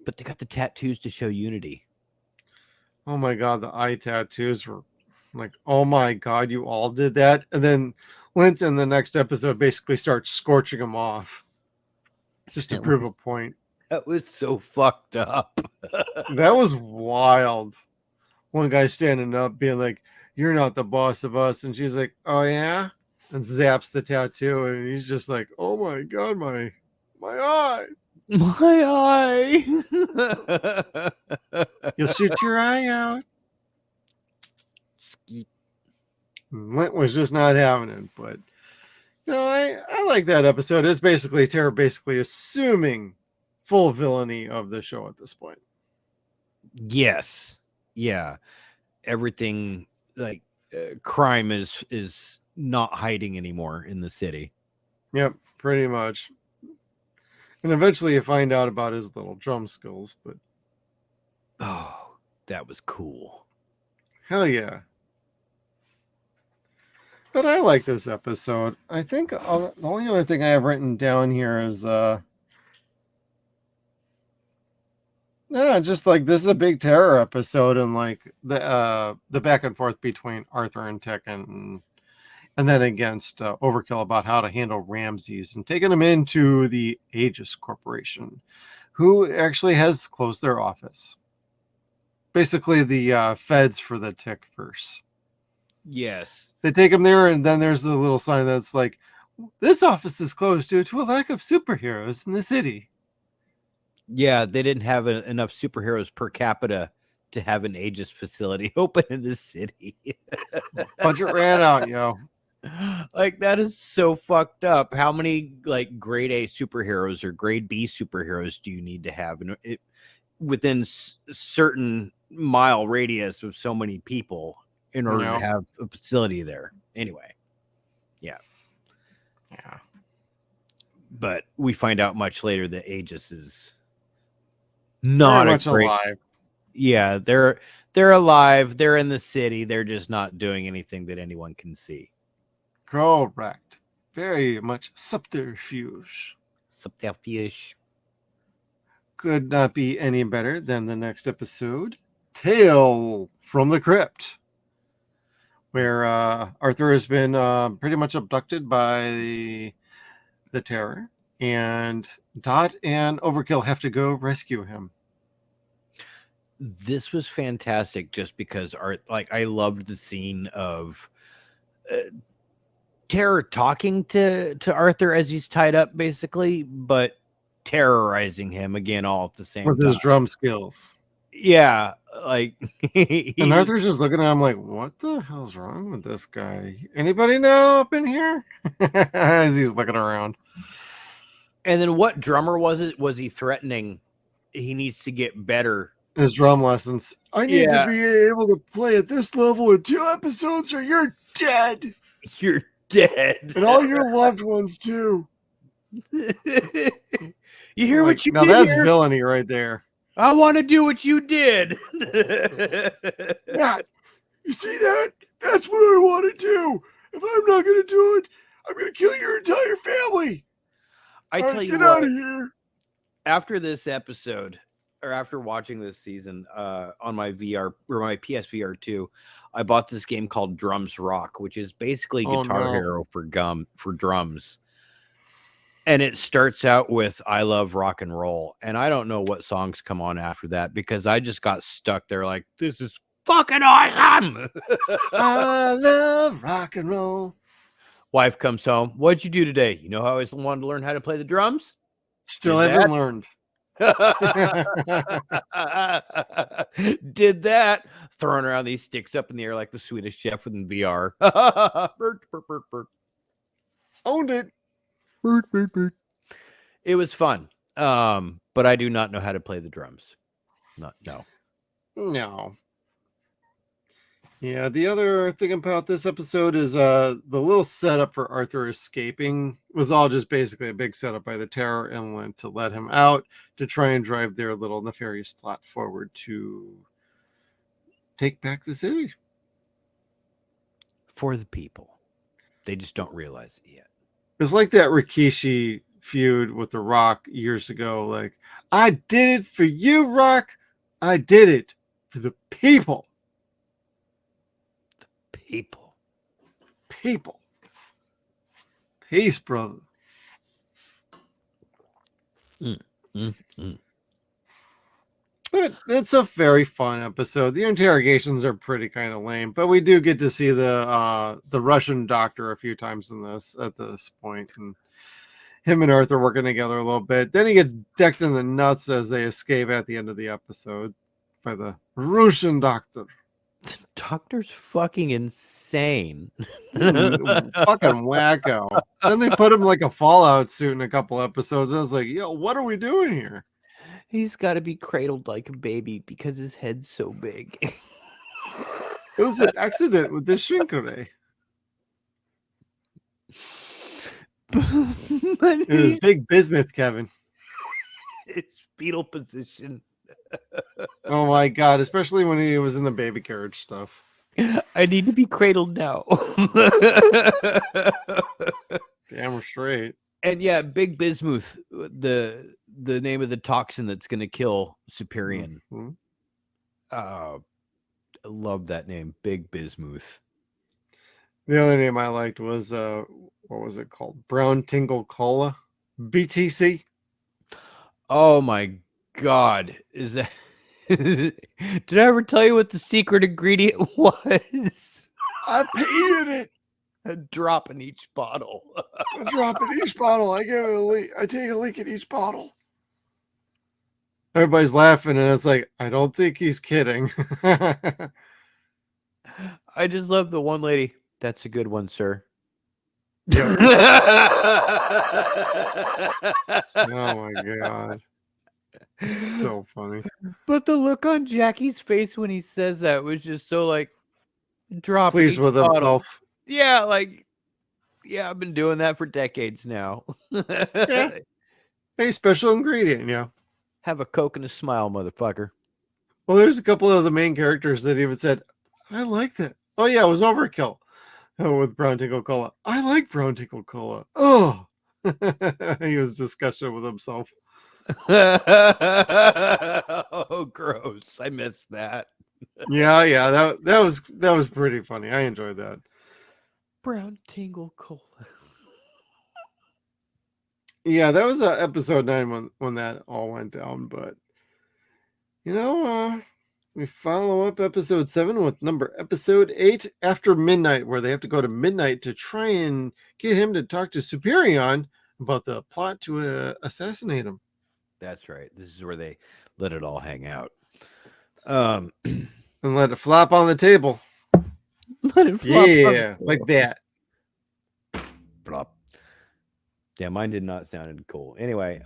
But they got the tattoos to show unity. Oh my God, the eye tattoos were like, oh my God, you all did that. And then Lint in the next episode basically starts scorching them off just to prove a point. That was so fucked up. That was wild. One guy standing up being like, you're not the boss of us. And she's like, oh yeah? And zaps the tattoo. And he's just like, oh my God, my eye. My eye. You'll shoot your eye out. Lint was just not having it, but I like that episode. It's basically Terror assuming full villainy of the show at this point. Yes. Yeah. Everything like crime is not hiding anymore in the city. Yep, pretty much. And eventually you find out about his little drum skills, but oh, that was cool. Hell yeah. But I like this episode. I think the only other thing I have written down here is Yeah, just like this is a big terror episode, and like the back and forth between Arthur and Tekken, and then against Overkill about how to handle Ramses and taking him into the Aegis Corporation, who actually has closed their office. Basically, the feds for the Tickverse. Yes. They take him there, and then there's a little sign that's like, "This office is closed due to a lack of superheroes in the city." Yeah, they didn't have enough superheroes per capita to have an Aegis facility open in the city. Budget ran out, yo. Like, that is so fucked up. How many like grade A superheroes or grade B superheroes do you need to have within certain mile radius of so many people in order to have a facility there? Anyway, yeah. But we find out much later that Aegis is not much alive. Yeah, they're alive. They're in the city. They're just not doing anything that anyone can see. Correct. Very much subterfuge. Subterfuge. Could not be any better than the next episode, Tale from the Crypt, where Arthur has been pretty much abducted by the Terror, and Dot and Overkill have to go rescue him. This was fantastic just because I loved the scene of Terror talking to Arthur as he's tied up, basically, but terrorizing him again all at the same with time. His drum skills. Yeah, like and Arthur's just looking at him like, what the hell's wrong with this guy? Anybody know up in here? As he's looking around. And then what drummer was it? Was he threatening he needs to get better? His drum lessons. I need to be able to play at this level in 2 episodes or you're dead. You're dead. And all your loved ones too. You hear what you did? Now that's villainy right there. I want to do what you did. Yeah, you see that? That's what I want to do. If I'm not going to do it, I'm going to kill your entire family. I tell you get what, out of here. After this episode, or after watching this season on my VR or my PSVR 2, I bought this game called Drums Rock, which is basically Guitar Hero for drums. And it starts out with I Love Rock and Roll. And I don't know what songs come on after that because I just got stuck there like, this is fucking awesome. I love rock and roll. Wife comes home. What'd you do today? You know how I always wanted to learn how to play the drums? Still haven't learned. Did that. Throwing around these sticks up in the air like the Swedish chef within VR. Owned it. It was fun. But I do not know how to play the drums. No. Yeah, the other thing about this episode is the little setup for Arthur escaping was all just basically a big setup by the Terror Inland to let him out to try and drive their little nefarious plot forward to take back the city. For the people. They just don't realize it yet. It's like that Rikishi feud with The Rock years ago. Like, I did it for you, Rock. I did it for the people. People. Peace, brother. But it's a very fun episode. The interrogations are pretty kind of lame, but we do get to see the Russian doctor a few times at this point, and him and Arthur working together a little bit. Then he gets decked in the nuts as they escape at the end of the episode by the Russian doctor. The doctor's fucking insane. Fucking wacko. Then they put him like a Fallout suit in a couple episodes. I was like, yo, what are we doing here? He's got to be cradled like a baby because his head's so big. It was an accident with the Shinkarei. It was big bismuth, Kevin. It's fetal position. Oh my god, especially when he was in the baby carriage stuff. I need to be cradled now. Damn straight. And yeah, Big Bismuth, the the name of the toxin that's going to kill Superior. Mhm. I love that name, Big Bismuth. The other name I liked was what was it called? Brown Tingle Cola, BTC. Oh my God. Is that did I ever tell you what the secret ingredient was? I peed in it. A drop in each bottle. A drop in each bottle. I give it a leak. I take a leak in each bottle. Everybody's laughing, and it's like, I don't think he's kidding. I just love the one lady. That's a good one, sir. Oh my God. It's so funny. But the look on Jackie's face when he says that was just so like drop Pleased with himself. Yeah, like I've been doing that for decades now. Yeah. Hey, special ingredient, yeah. Have a Coke and a smile, motherfucker. Well, there's a couple of the main characters that even said, I like that. Oh, yeah, it was Overkill with Brown Tingle Cola. I like Brown Tingle Cola. Oh, he was disgusted with himself. Oh, gross. I missed that. Yeah, that was pretty funny. I enjoyed that. Brown Tingle Cola. Yeah, that was episode 9 when that all went down. But we follow up episode 7 with episode 8, After Midnight, where they have to go to midnight to try and get him to talk to Superion about the plot to assassinate him. That's right. This is where they let it all hang out. And let it flop on the table. Let it flop. Yeah, like that. Flop. Yeah, mine did not sound cool. Anyway,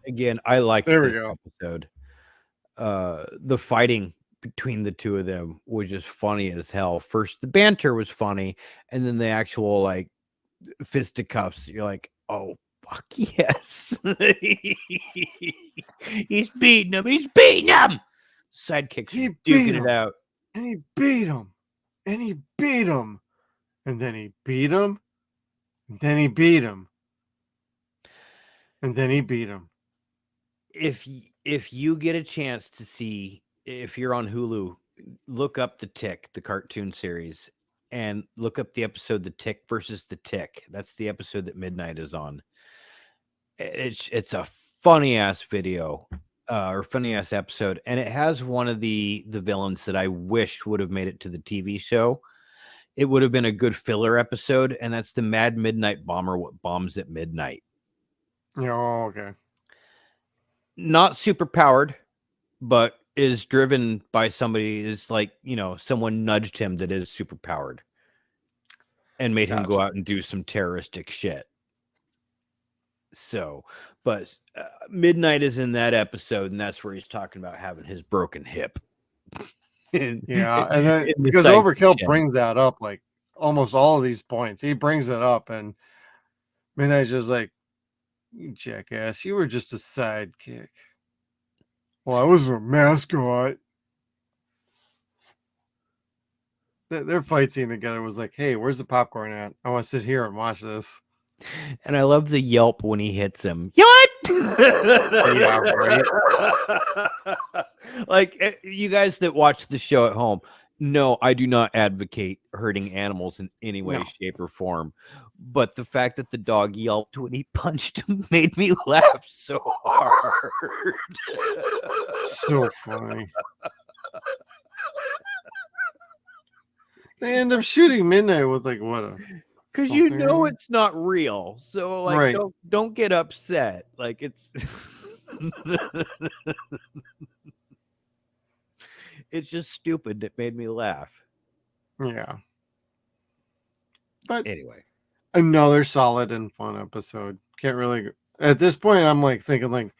again, I like There we this go. episode. The fighting between the two of them was just funny as hell. First, the banter was funny, and then the actual like fisticuffs. You're like, oh fuck yes, he's beating him. He's beating him. Sidekicks He are beat duking him. it out. And he beat him. And he beat him. And then he beat him. And then he beat him. And then he beat him. If you get a chance to see, if you're on Hulu, look up The Tick, the cartoon series, and look up the episode The Tick versus the Tick. That's the episode that Midnight is on. It's a funny ass video or funny ass episode, and it has one of the villains that I wished would have made it to the TV show. It would have been a good filler episode, and that's the Mad Midnight Bomber, what bombs at midnight. Oh, okay. Not super powered, but is driven by somebody, is like, someone nudged him that is super powered and made him go out and do some terroristic shit. So, but Midnight is in that episode, and that's where he's talking about having his broken hip. Yeah, and then because Overkill brings that up, like almost all of these points, he brings it up, and Midnight's just like, you jackass, you were just a sidekick. Well, I was a mascot. Their fight scene together was like, hey, where's the popcorn at? I want to sit here and watch this. And I love the yelp when he hits him. What? Yeah, right. Like, you guys that watch the show at home, no, I do not advocate hurting animals in any way, shape, or form. But the fact that the dog yelped when he punched him made me laugh so hard. So funny. They end up shooting Midnight with like what? Because you know it's not real. So like, right. don't get upset. Like it's it's just stupid. It made me laugh. Yeah. But anyway, another solid and fun episode. Can't really at this point I'm like thinking like,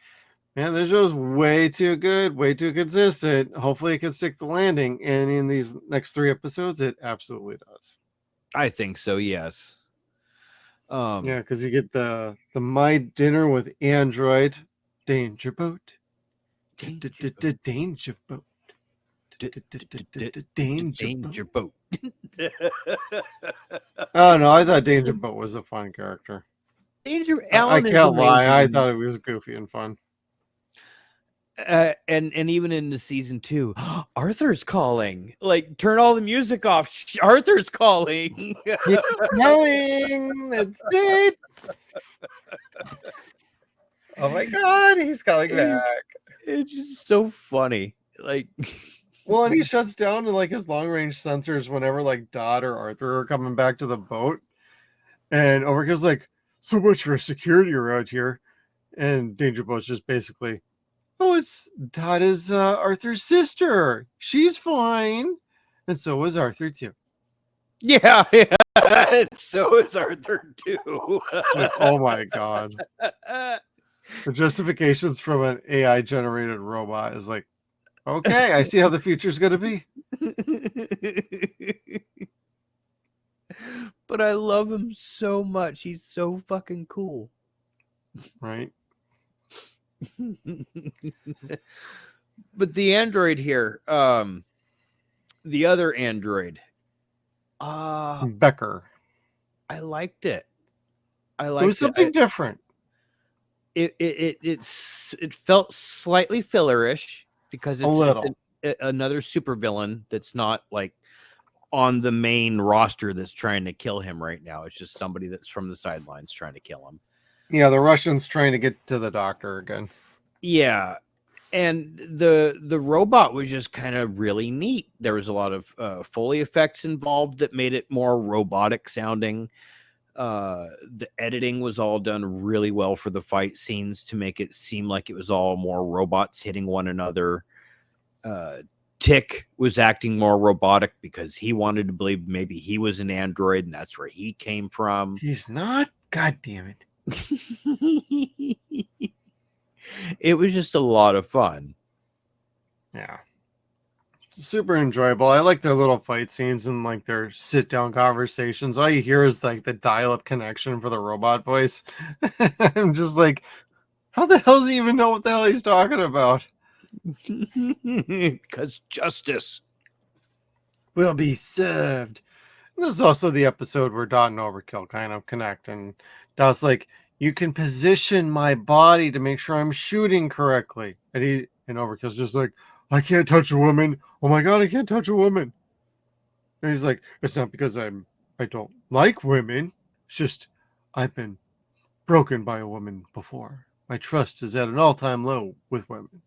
man, this show's way too good, way too consistent. Hopefully it can stick the landing. And in these next 3 episodes, it absolutely does. I think so, yes. Yeah, because you get the My Dinner with Android, Danger Boat. Danger Boat. Danger Boat. Oh no, I thought Danger Boat was a fun character. Danger I Alan is can't lie. I amazing. thought it was goofy and fun. And even into season 2, Arthur's calling. Like, turn all the music off. Arthur's calling. Yelling. That's it. Oh my God, he's coming back. It's just so funny. Like, Well, and he shuts down to like his long range sensors whenever like Dot or Arthur are coming back to the boat. And Overkill's like, so much for security around here. And Danger Boat's just basically, oh, it's Dot is Arthur's sister. She's fine. And so was Arthur too. yeah. So is Arthur too. Like, oh my God. The justifications from an AI generated robot is like, okay, I see how the future's going to be. But I love him so much. He's so fucking cool. Right. But the android here, the other android, Becker. I liked it. It was something different. It felt slightly fillerish because it's another supervillain that's not like on the main roster that's trying to kill him right now. It's just somebody that's from the sidelines trying to kill him. Yeah, the Russians trying to get to the doctor again. Yeah. And the robot was just kind of really neat. There was a lot of Foley effects involved that made it more robotic sounding. The editing was all done really well for the fight scenes to make it seem like it was all more robots hitting one another. Tick was acting more robotic because he wanted to believe maybe he was an android and that's where he came from. He's not. God damn it. It was just a lot of fun. Yeah. Super enjoyable. I like their little fight scenes and like their sit down conversations. All you hear is like the dial up connection for the robot voice. I'm just like, how the hell does he even know what the hell he's talking about? Because justice will be served. And this is also the episode where Dot and Overkill kind of connect. And Dot's like, you can position my body to make sure I'm shooting correctly. And Overkill's just like, I can't touch a woman. Oh my God, I can't touch a woman. And he's like, it's not because I don't like women. It's just I've been broken by a woman before. My trust is at an all-time low with women.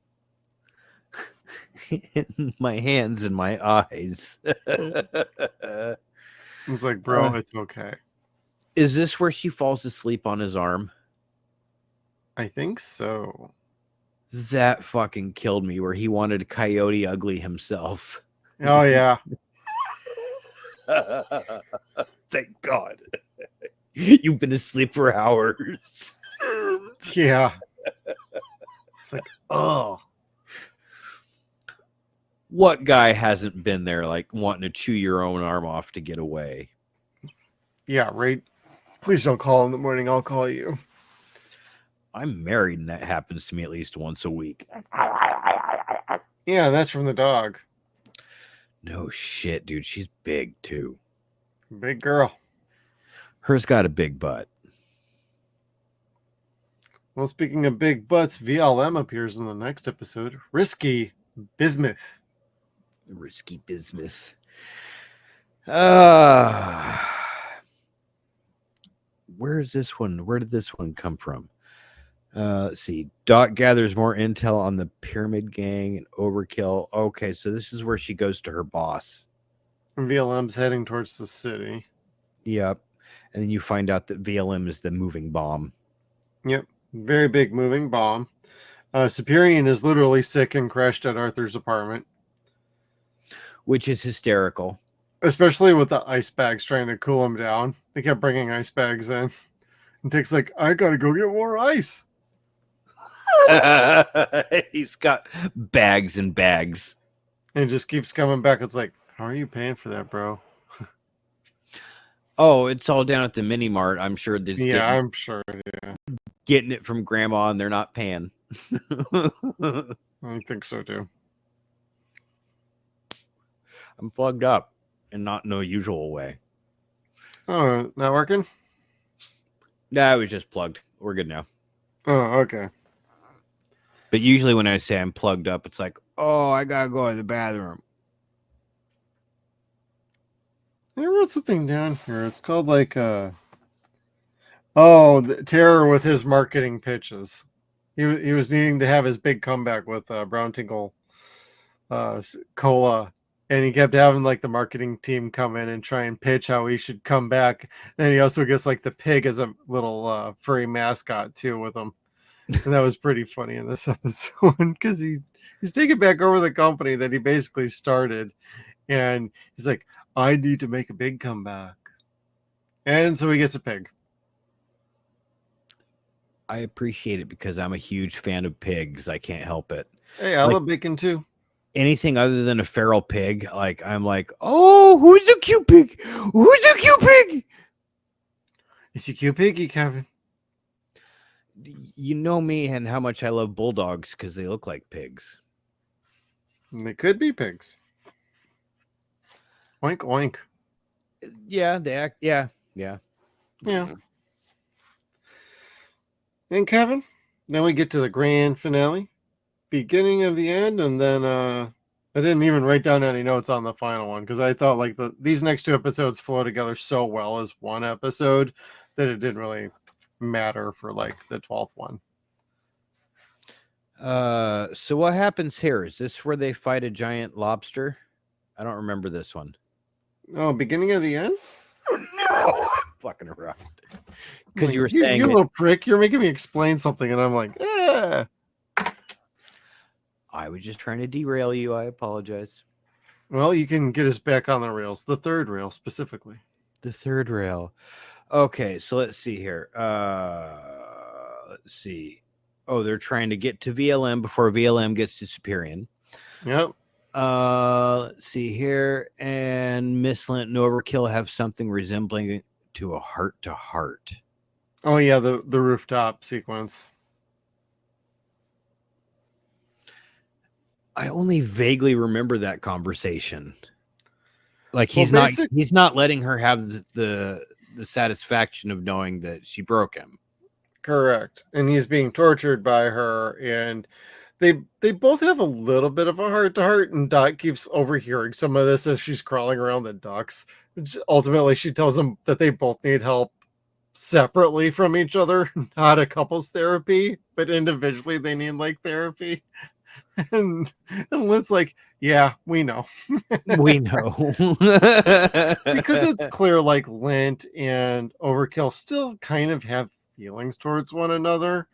My hands and my eyes. It's like, bro, it's okay. Is this where she falls asleep on his arm? I think so. That fucking killed me, where he wanted Coyote Ugly himself. Oh, yeah. Thank God. You've been asleep for hours. Yeah. It's like, oh. What guy hasn't been there, like, wanting to chew your own arm off to get away? Yeah, right. Please don't call in the morning. I'll call you. I'm married, and that happens to me at least once a week. Yeah, that's from the dog. No shit, dude. She's big, too. Big girl. Hers got a big butt. Well, speaking of big butts, VLM appears in the next episode. Risky Bismuth. Risky Bismuth. Where is this one? Where did this one come from? Let's see. Dot gathers more intel on the Pyramid Gang and Overkill. Okay, so this is where she goes to her boss. And VLM's heading towards the city. Yep. And then you find out that VLM is the moving bomb. Yep. Very big moving bomb. Superior is literally sick and crashed at Arthur's apartment. Which is hysterical. Especially with the ice bags trying to cool him down. They kept bringing ice bags in. And Tick's like, I gotta go get more ice. He's got bags and bags. And it just keeps coming back. It's like, how are you paying for that, bro? Oh, it's all down at the mini mart. I'm sure this. Yeah, I'm sure. Yeah. Getting it from grandma and they're not paying. I think so too. I'm plugged up and not in no usual way. Oh, not working? No, it was just plugged. We're good now. Oh, okay. But usually when I say I'm plugged up, it's like, oh, I gotta go to the bathroom. I wrote something down here. It's called like the Terror with his marketing pitches. He was needing to have his big comeback with Brown Tinkle Cola, and he kept having like the marketing team come in and try and pitch how he should come back. And he also gets like the pig as a little furry mascot too with him, and that was pretty funny in this episode because he's taking back over the company that he basically started, and he's like, I need to make a big comeback, and so he gets a pig. I appreciate it because I'm a huge fan of pigs. I can't help it. Hey, I love bacon too. Anything other than a feral pig, like I'm like, oh, who's a cute pig? Who's a cute pig? It's a cute piggy, Kevin. You know me and how much I love bulldogs because they look like pigs. And they could be pigs. Oink oink. Yeah, they act. Yeah. Yeah. And Kevin, then we get to the grand finale, beginning of the end, and then I didn't even write down any notes on the final one because I thought like these next two episodes flow together so well as one episode that it didn't really matter for like the 12th one. So what happens here? Is this where they fight a giant lobster? I don't remember this one. Oh, beginning of the end? Oh, no, fucking around. Because you were saying you little prick, you're making me explain something, and I'm like, eh. I was just trying to derail you. I apologize. Well, you can get us back on the rails, the third rail specifically. The third rail. Okay, so let's see here. Let's see. Oh, they're trying to get to VLM before VLM gets to Superior. Yep. Let's see here. And Miss Lint and Overkill have something resembling to a heart-to-heart. Oh yeah, the rooftop sequence. I only vaguely remember that conversation. Like he's not letting her have the satisfaction of knowing that she broke him. Correct. And he's being tortured by her, and they both have a little bit of a heart-to-heart, and Dot keeps overhearing some of this as she's crawling around the ducks. Ultimately, she tells him that they both need help separately from each other, not a couples therapy, but individually they need like therapy. And Lint's like, yeah, we know. We know. Because it's clear like Lint and Overkill still kind of have feelings towards one another.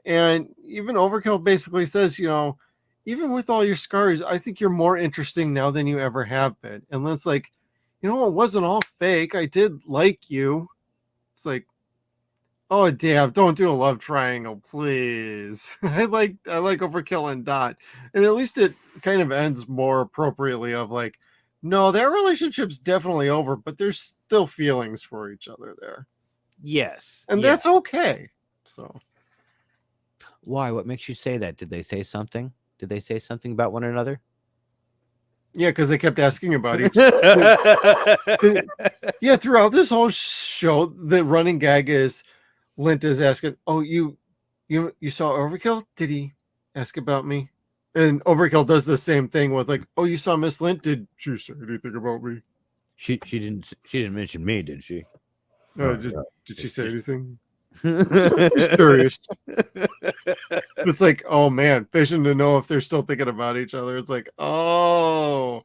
And even Overkill basically says, you know, even with all your scars, I think you're more interesting now than you ever have been. And Lint's like, you know, it wasn't all fake. I did like you. It's like, oh damn, don't do a love triangle, please. I like Overkill and Dot. And at least it kind of ends more appropriately of like, no, that relationship's definitely over, but there's still feelings for each other there. Yes. And that's okay. So why? What makes you say that? Did they say something? Did they say something about one another? Yeah, because they kept asking about each other. Yeah, throughout this whole show, the running gag is Lint is asking, oh, you saw Overkill? Did he ask about me? And Overkill does the same thing with like, oh, you saw Miss Lint? Did she say anything about me? She didn't mention me, did she? Did she say anything? Just curious. It's like, oh man, fishing to know if they're still thinking about each other. It's like, oh,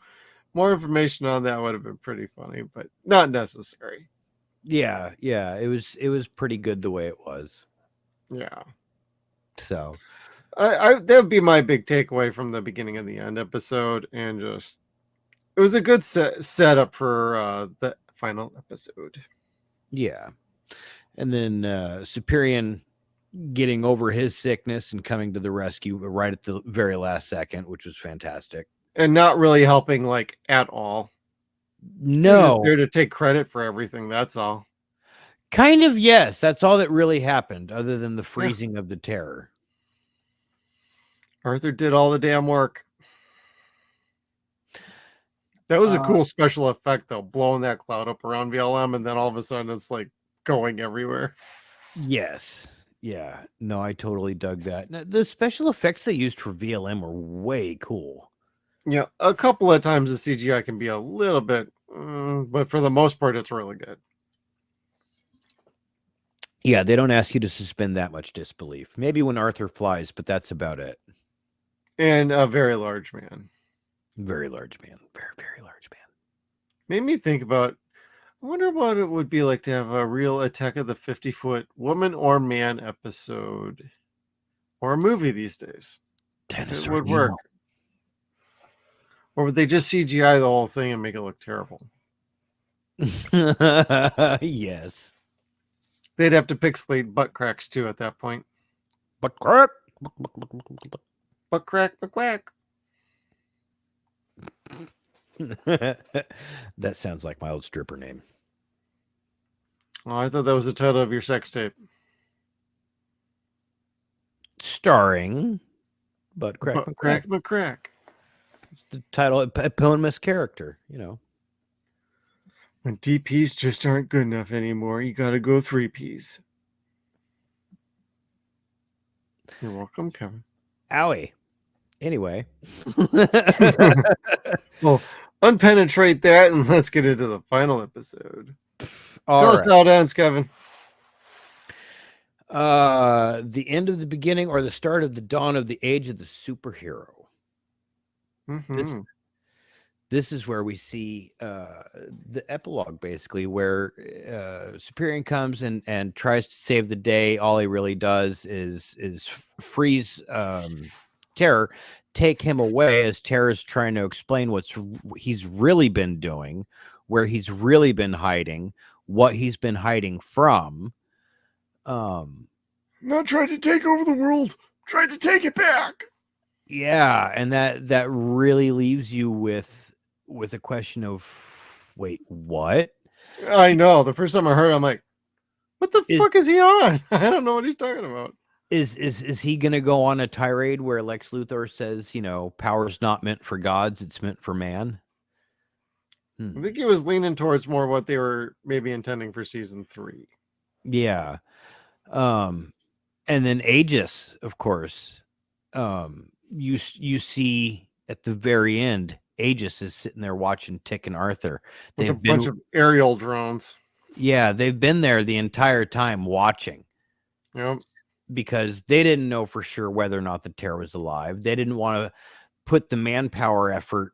more information on that would have been pretty funny, but not necessary. Yeah, it was pretty good the way it was. Yeah. So that would be my big takeaway from the beginning and the end episode, and just it was a good setup for the final episode. Yeah. And then Superior getting over his sickness and coming to the rescue right at the very last second, which was fantastic. And not really helping like at all. No. Just there to take credit for everything, that's all. Kind of, yes. That's all that really happened, other than the freezing of the terror. Arthur did all the damn work. That was a cool special effect, though, blowing that cloud up around VLM, and then all of a sudden it's like going everywhere. Yes. Yeah. No, I totally dug that. Now, the special effects they used for VLM were way cool. Yeah, a couple of times the CGI can be a little bit, but for the most part, it's really good. Yeah, they don't ask you to suspend that much disbelief. Maybe when Arthur flies, but that's about it. And a very large man. Very large man. Very, very large man. Made me think about, I wonder what it would be like to have a real Attack of the 50-Foot woman or man episode or a movie these days. Dinosaur It would work. Or would they just CGI the whole thing and make it look terrible? Yes. They'd have to pixelate butt cracks too at that point. Butt crack. Butt crack, butt quack. That sounds like my old stripper name. Oh, I thought that was the title of your sex tape. Starring Butt Crack Butt crack, butt crack. The title, eponymous character, you know. When DPs just aren't good enough anymore, you gotta go 3Ps. You're welcome, Kevin. Owie. Anyway. Well, unpenetrate that and let's get into the final episode. All Tell us right. how it ends, Kevin. The end of the beginning or the start of the dawn of the age of the superhero. Mhm. This is where we see the epilogue, basically, where Superior comes and tries to save the day. All he really does is freeze Terror, take him away as Terror's trying to explain he's really been doing, where he's really been hiding, what he's been hiding from. Not trying to take over the world, trying to take it back. Yeah, and that really leaves you with a question of, wait, what? I know. The first time I heard it, I'm like, what the fuck is he on? I don't know what he's talking about. Is he gonna go on a tirade where Lex Luthor says, you know, power's not meant for gods, it's meant for man? I think he was leaning towards more what they were maybe intending for season 3. Yeah. And then Aegis, of course. You see at the very end, Aegis is sitting there watching Tick and Arthur. With a bunch of aerial drones. Yeah, they've been there the entire time watching. Yep. Because they didn't know for sure whether or not the Terror was alive. They didn't want to put the manpower effort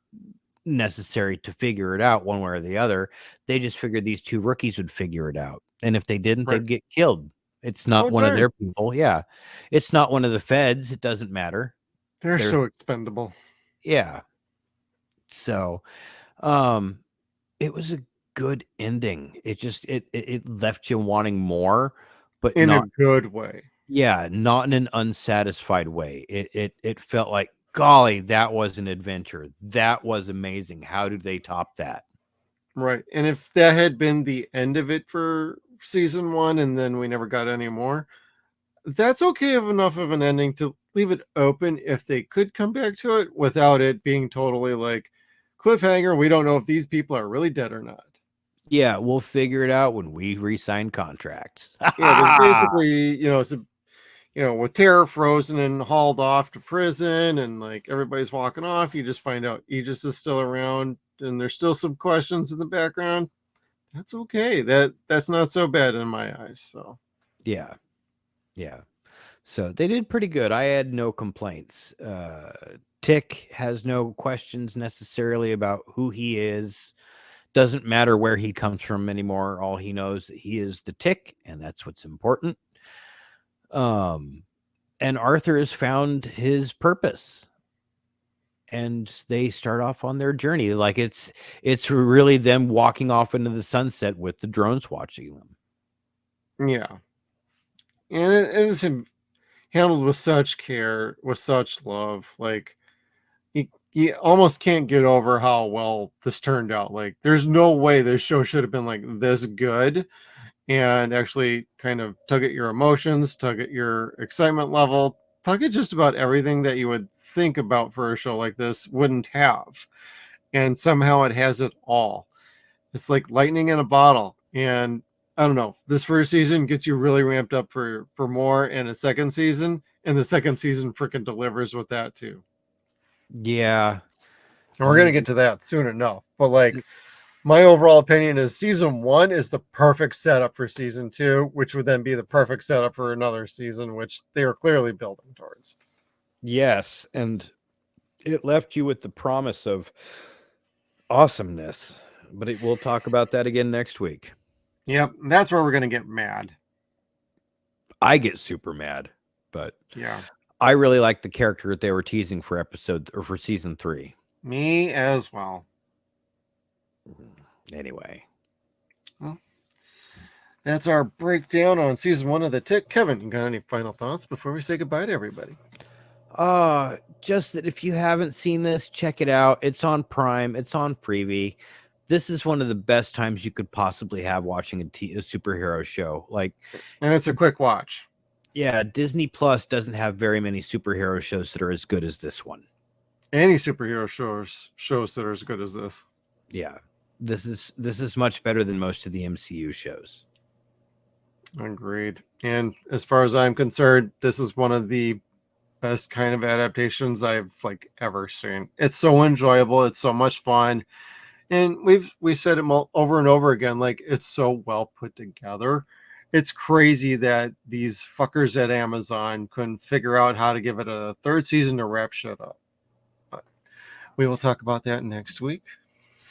necessary to figure it out one way or the other. They just figured these two rookies would figure it out. And if they didn't, they'd get killed. It's not one of their people. Yeah. It's not one of the feds. It doesn't matter. They're so expendable. Yeah. So, it was a good ending. It just, it left you wanting more, but in not a good way. Yeah, not in an unsatisfied way. It felt like, golly, that was an adventure. That was amazing. How did they top that? Right. And if that had been the end of it for season 1 and then we never got any more, that's okay enough of an ending to leave it open if they could come back to it without it being totally like cliffhanger. We don't know if these people are really dead or not. Yeah, we'll figure it out when we re-sign contracts. Yeah, basically, with Terror frozen and hauled off to prison and like everybody's walking off, you just find out Aegis is still around and there's still some questions in the background. That's okay. That's not so bad in my eyes. So yeah. So they did pretty good. I had no complaints. Tick has no questions necessarily about who he is. Doesn't matter where he comes from anymore. All he knows that he is the Tick, and that's what's important. And Arthur has found his purpose. And they start off on their journey. Like it's really them walking off into the sunset with the drones watching them. Yeah. And it is handled with such care, with such love. Like you almost can't get over how well this turned out. Like there's no way this show should have been like this good and actually kind of tug at your emotions, tug at your excitement level, tug at just about everything that you would think about for a show like this wouldn't have. And somehow it has it all. It's like lightning in a bottle. And I don't know. This first season gets you really ramped up for more, and a second season, and the second season freaking delivers with that too. Yeah. And we're gonna get to that soon enough. But like, my overall opinion is season 1 is the perfect setup for season 2, which would then be the perfect setup for another season, which they are clearly building towards. Yes, and it left you with the promise of awesomeness. But we'll talk about that again next week. Yep, that's where we're gonna get mad. I get super mad, but Yeah, I really like the character that they were teasing for for season 3. me as well. Anyway, That's our breakdown on season 1 of The Tick. Kevin, got any final thoughts before we say goodbye to everybody? just that if you haven't seen this, check it out. It's on Prime. It's on Freevee. This is one of the best times you could possibly have watching a superhero show. Like, And it's a quick watch. yeah, Disney Plus doesn't have very many superhero shows that are as good as this one. Any superhero shows that are as good as this. Yeah, this is much better than most of the MCU shows. Agreed. And as far as I'm concerned, this is one of the best kind of adaptations I've like ever seen. It's so enjoyable. It's so much fun. And we've said it over and over again, like it's so well put together. It's crazy that these fuckers at Amazon couldn't figure out how to give it a third season to wrap shit up. But we will talk about that next week.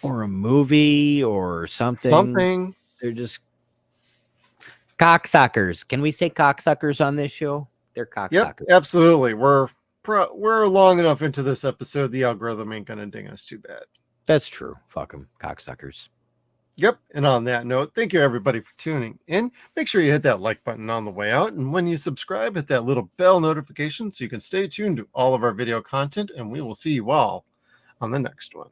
Or a movie or something. Something. They're just cocksuckers. Can we say cocksuckers on this show? They're cocksuckers. Yep, absolutely. We're long enough into this episode. The algorithm ain't gonna ding us too bad. That's true. Fuck them, cocksuckers. Yep. And on that note, thank you everybody for tuning in. Make sure you hit that like button on the way out. And when you subscribe, hit that little bell notification so you can stay tuned to all of our video content. And we will see you all on the next one.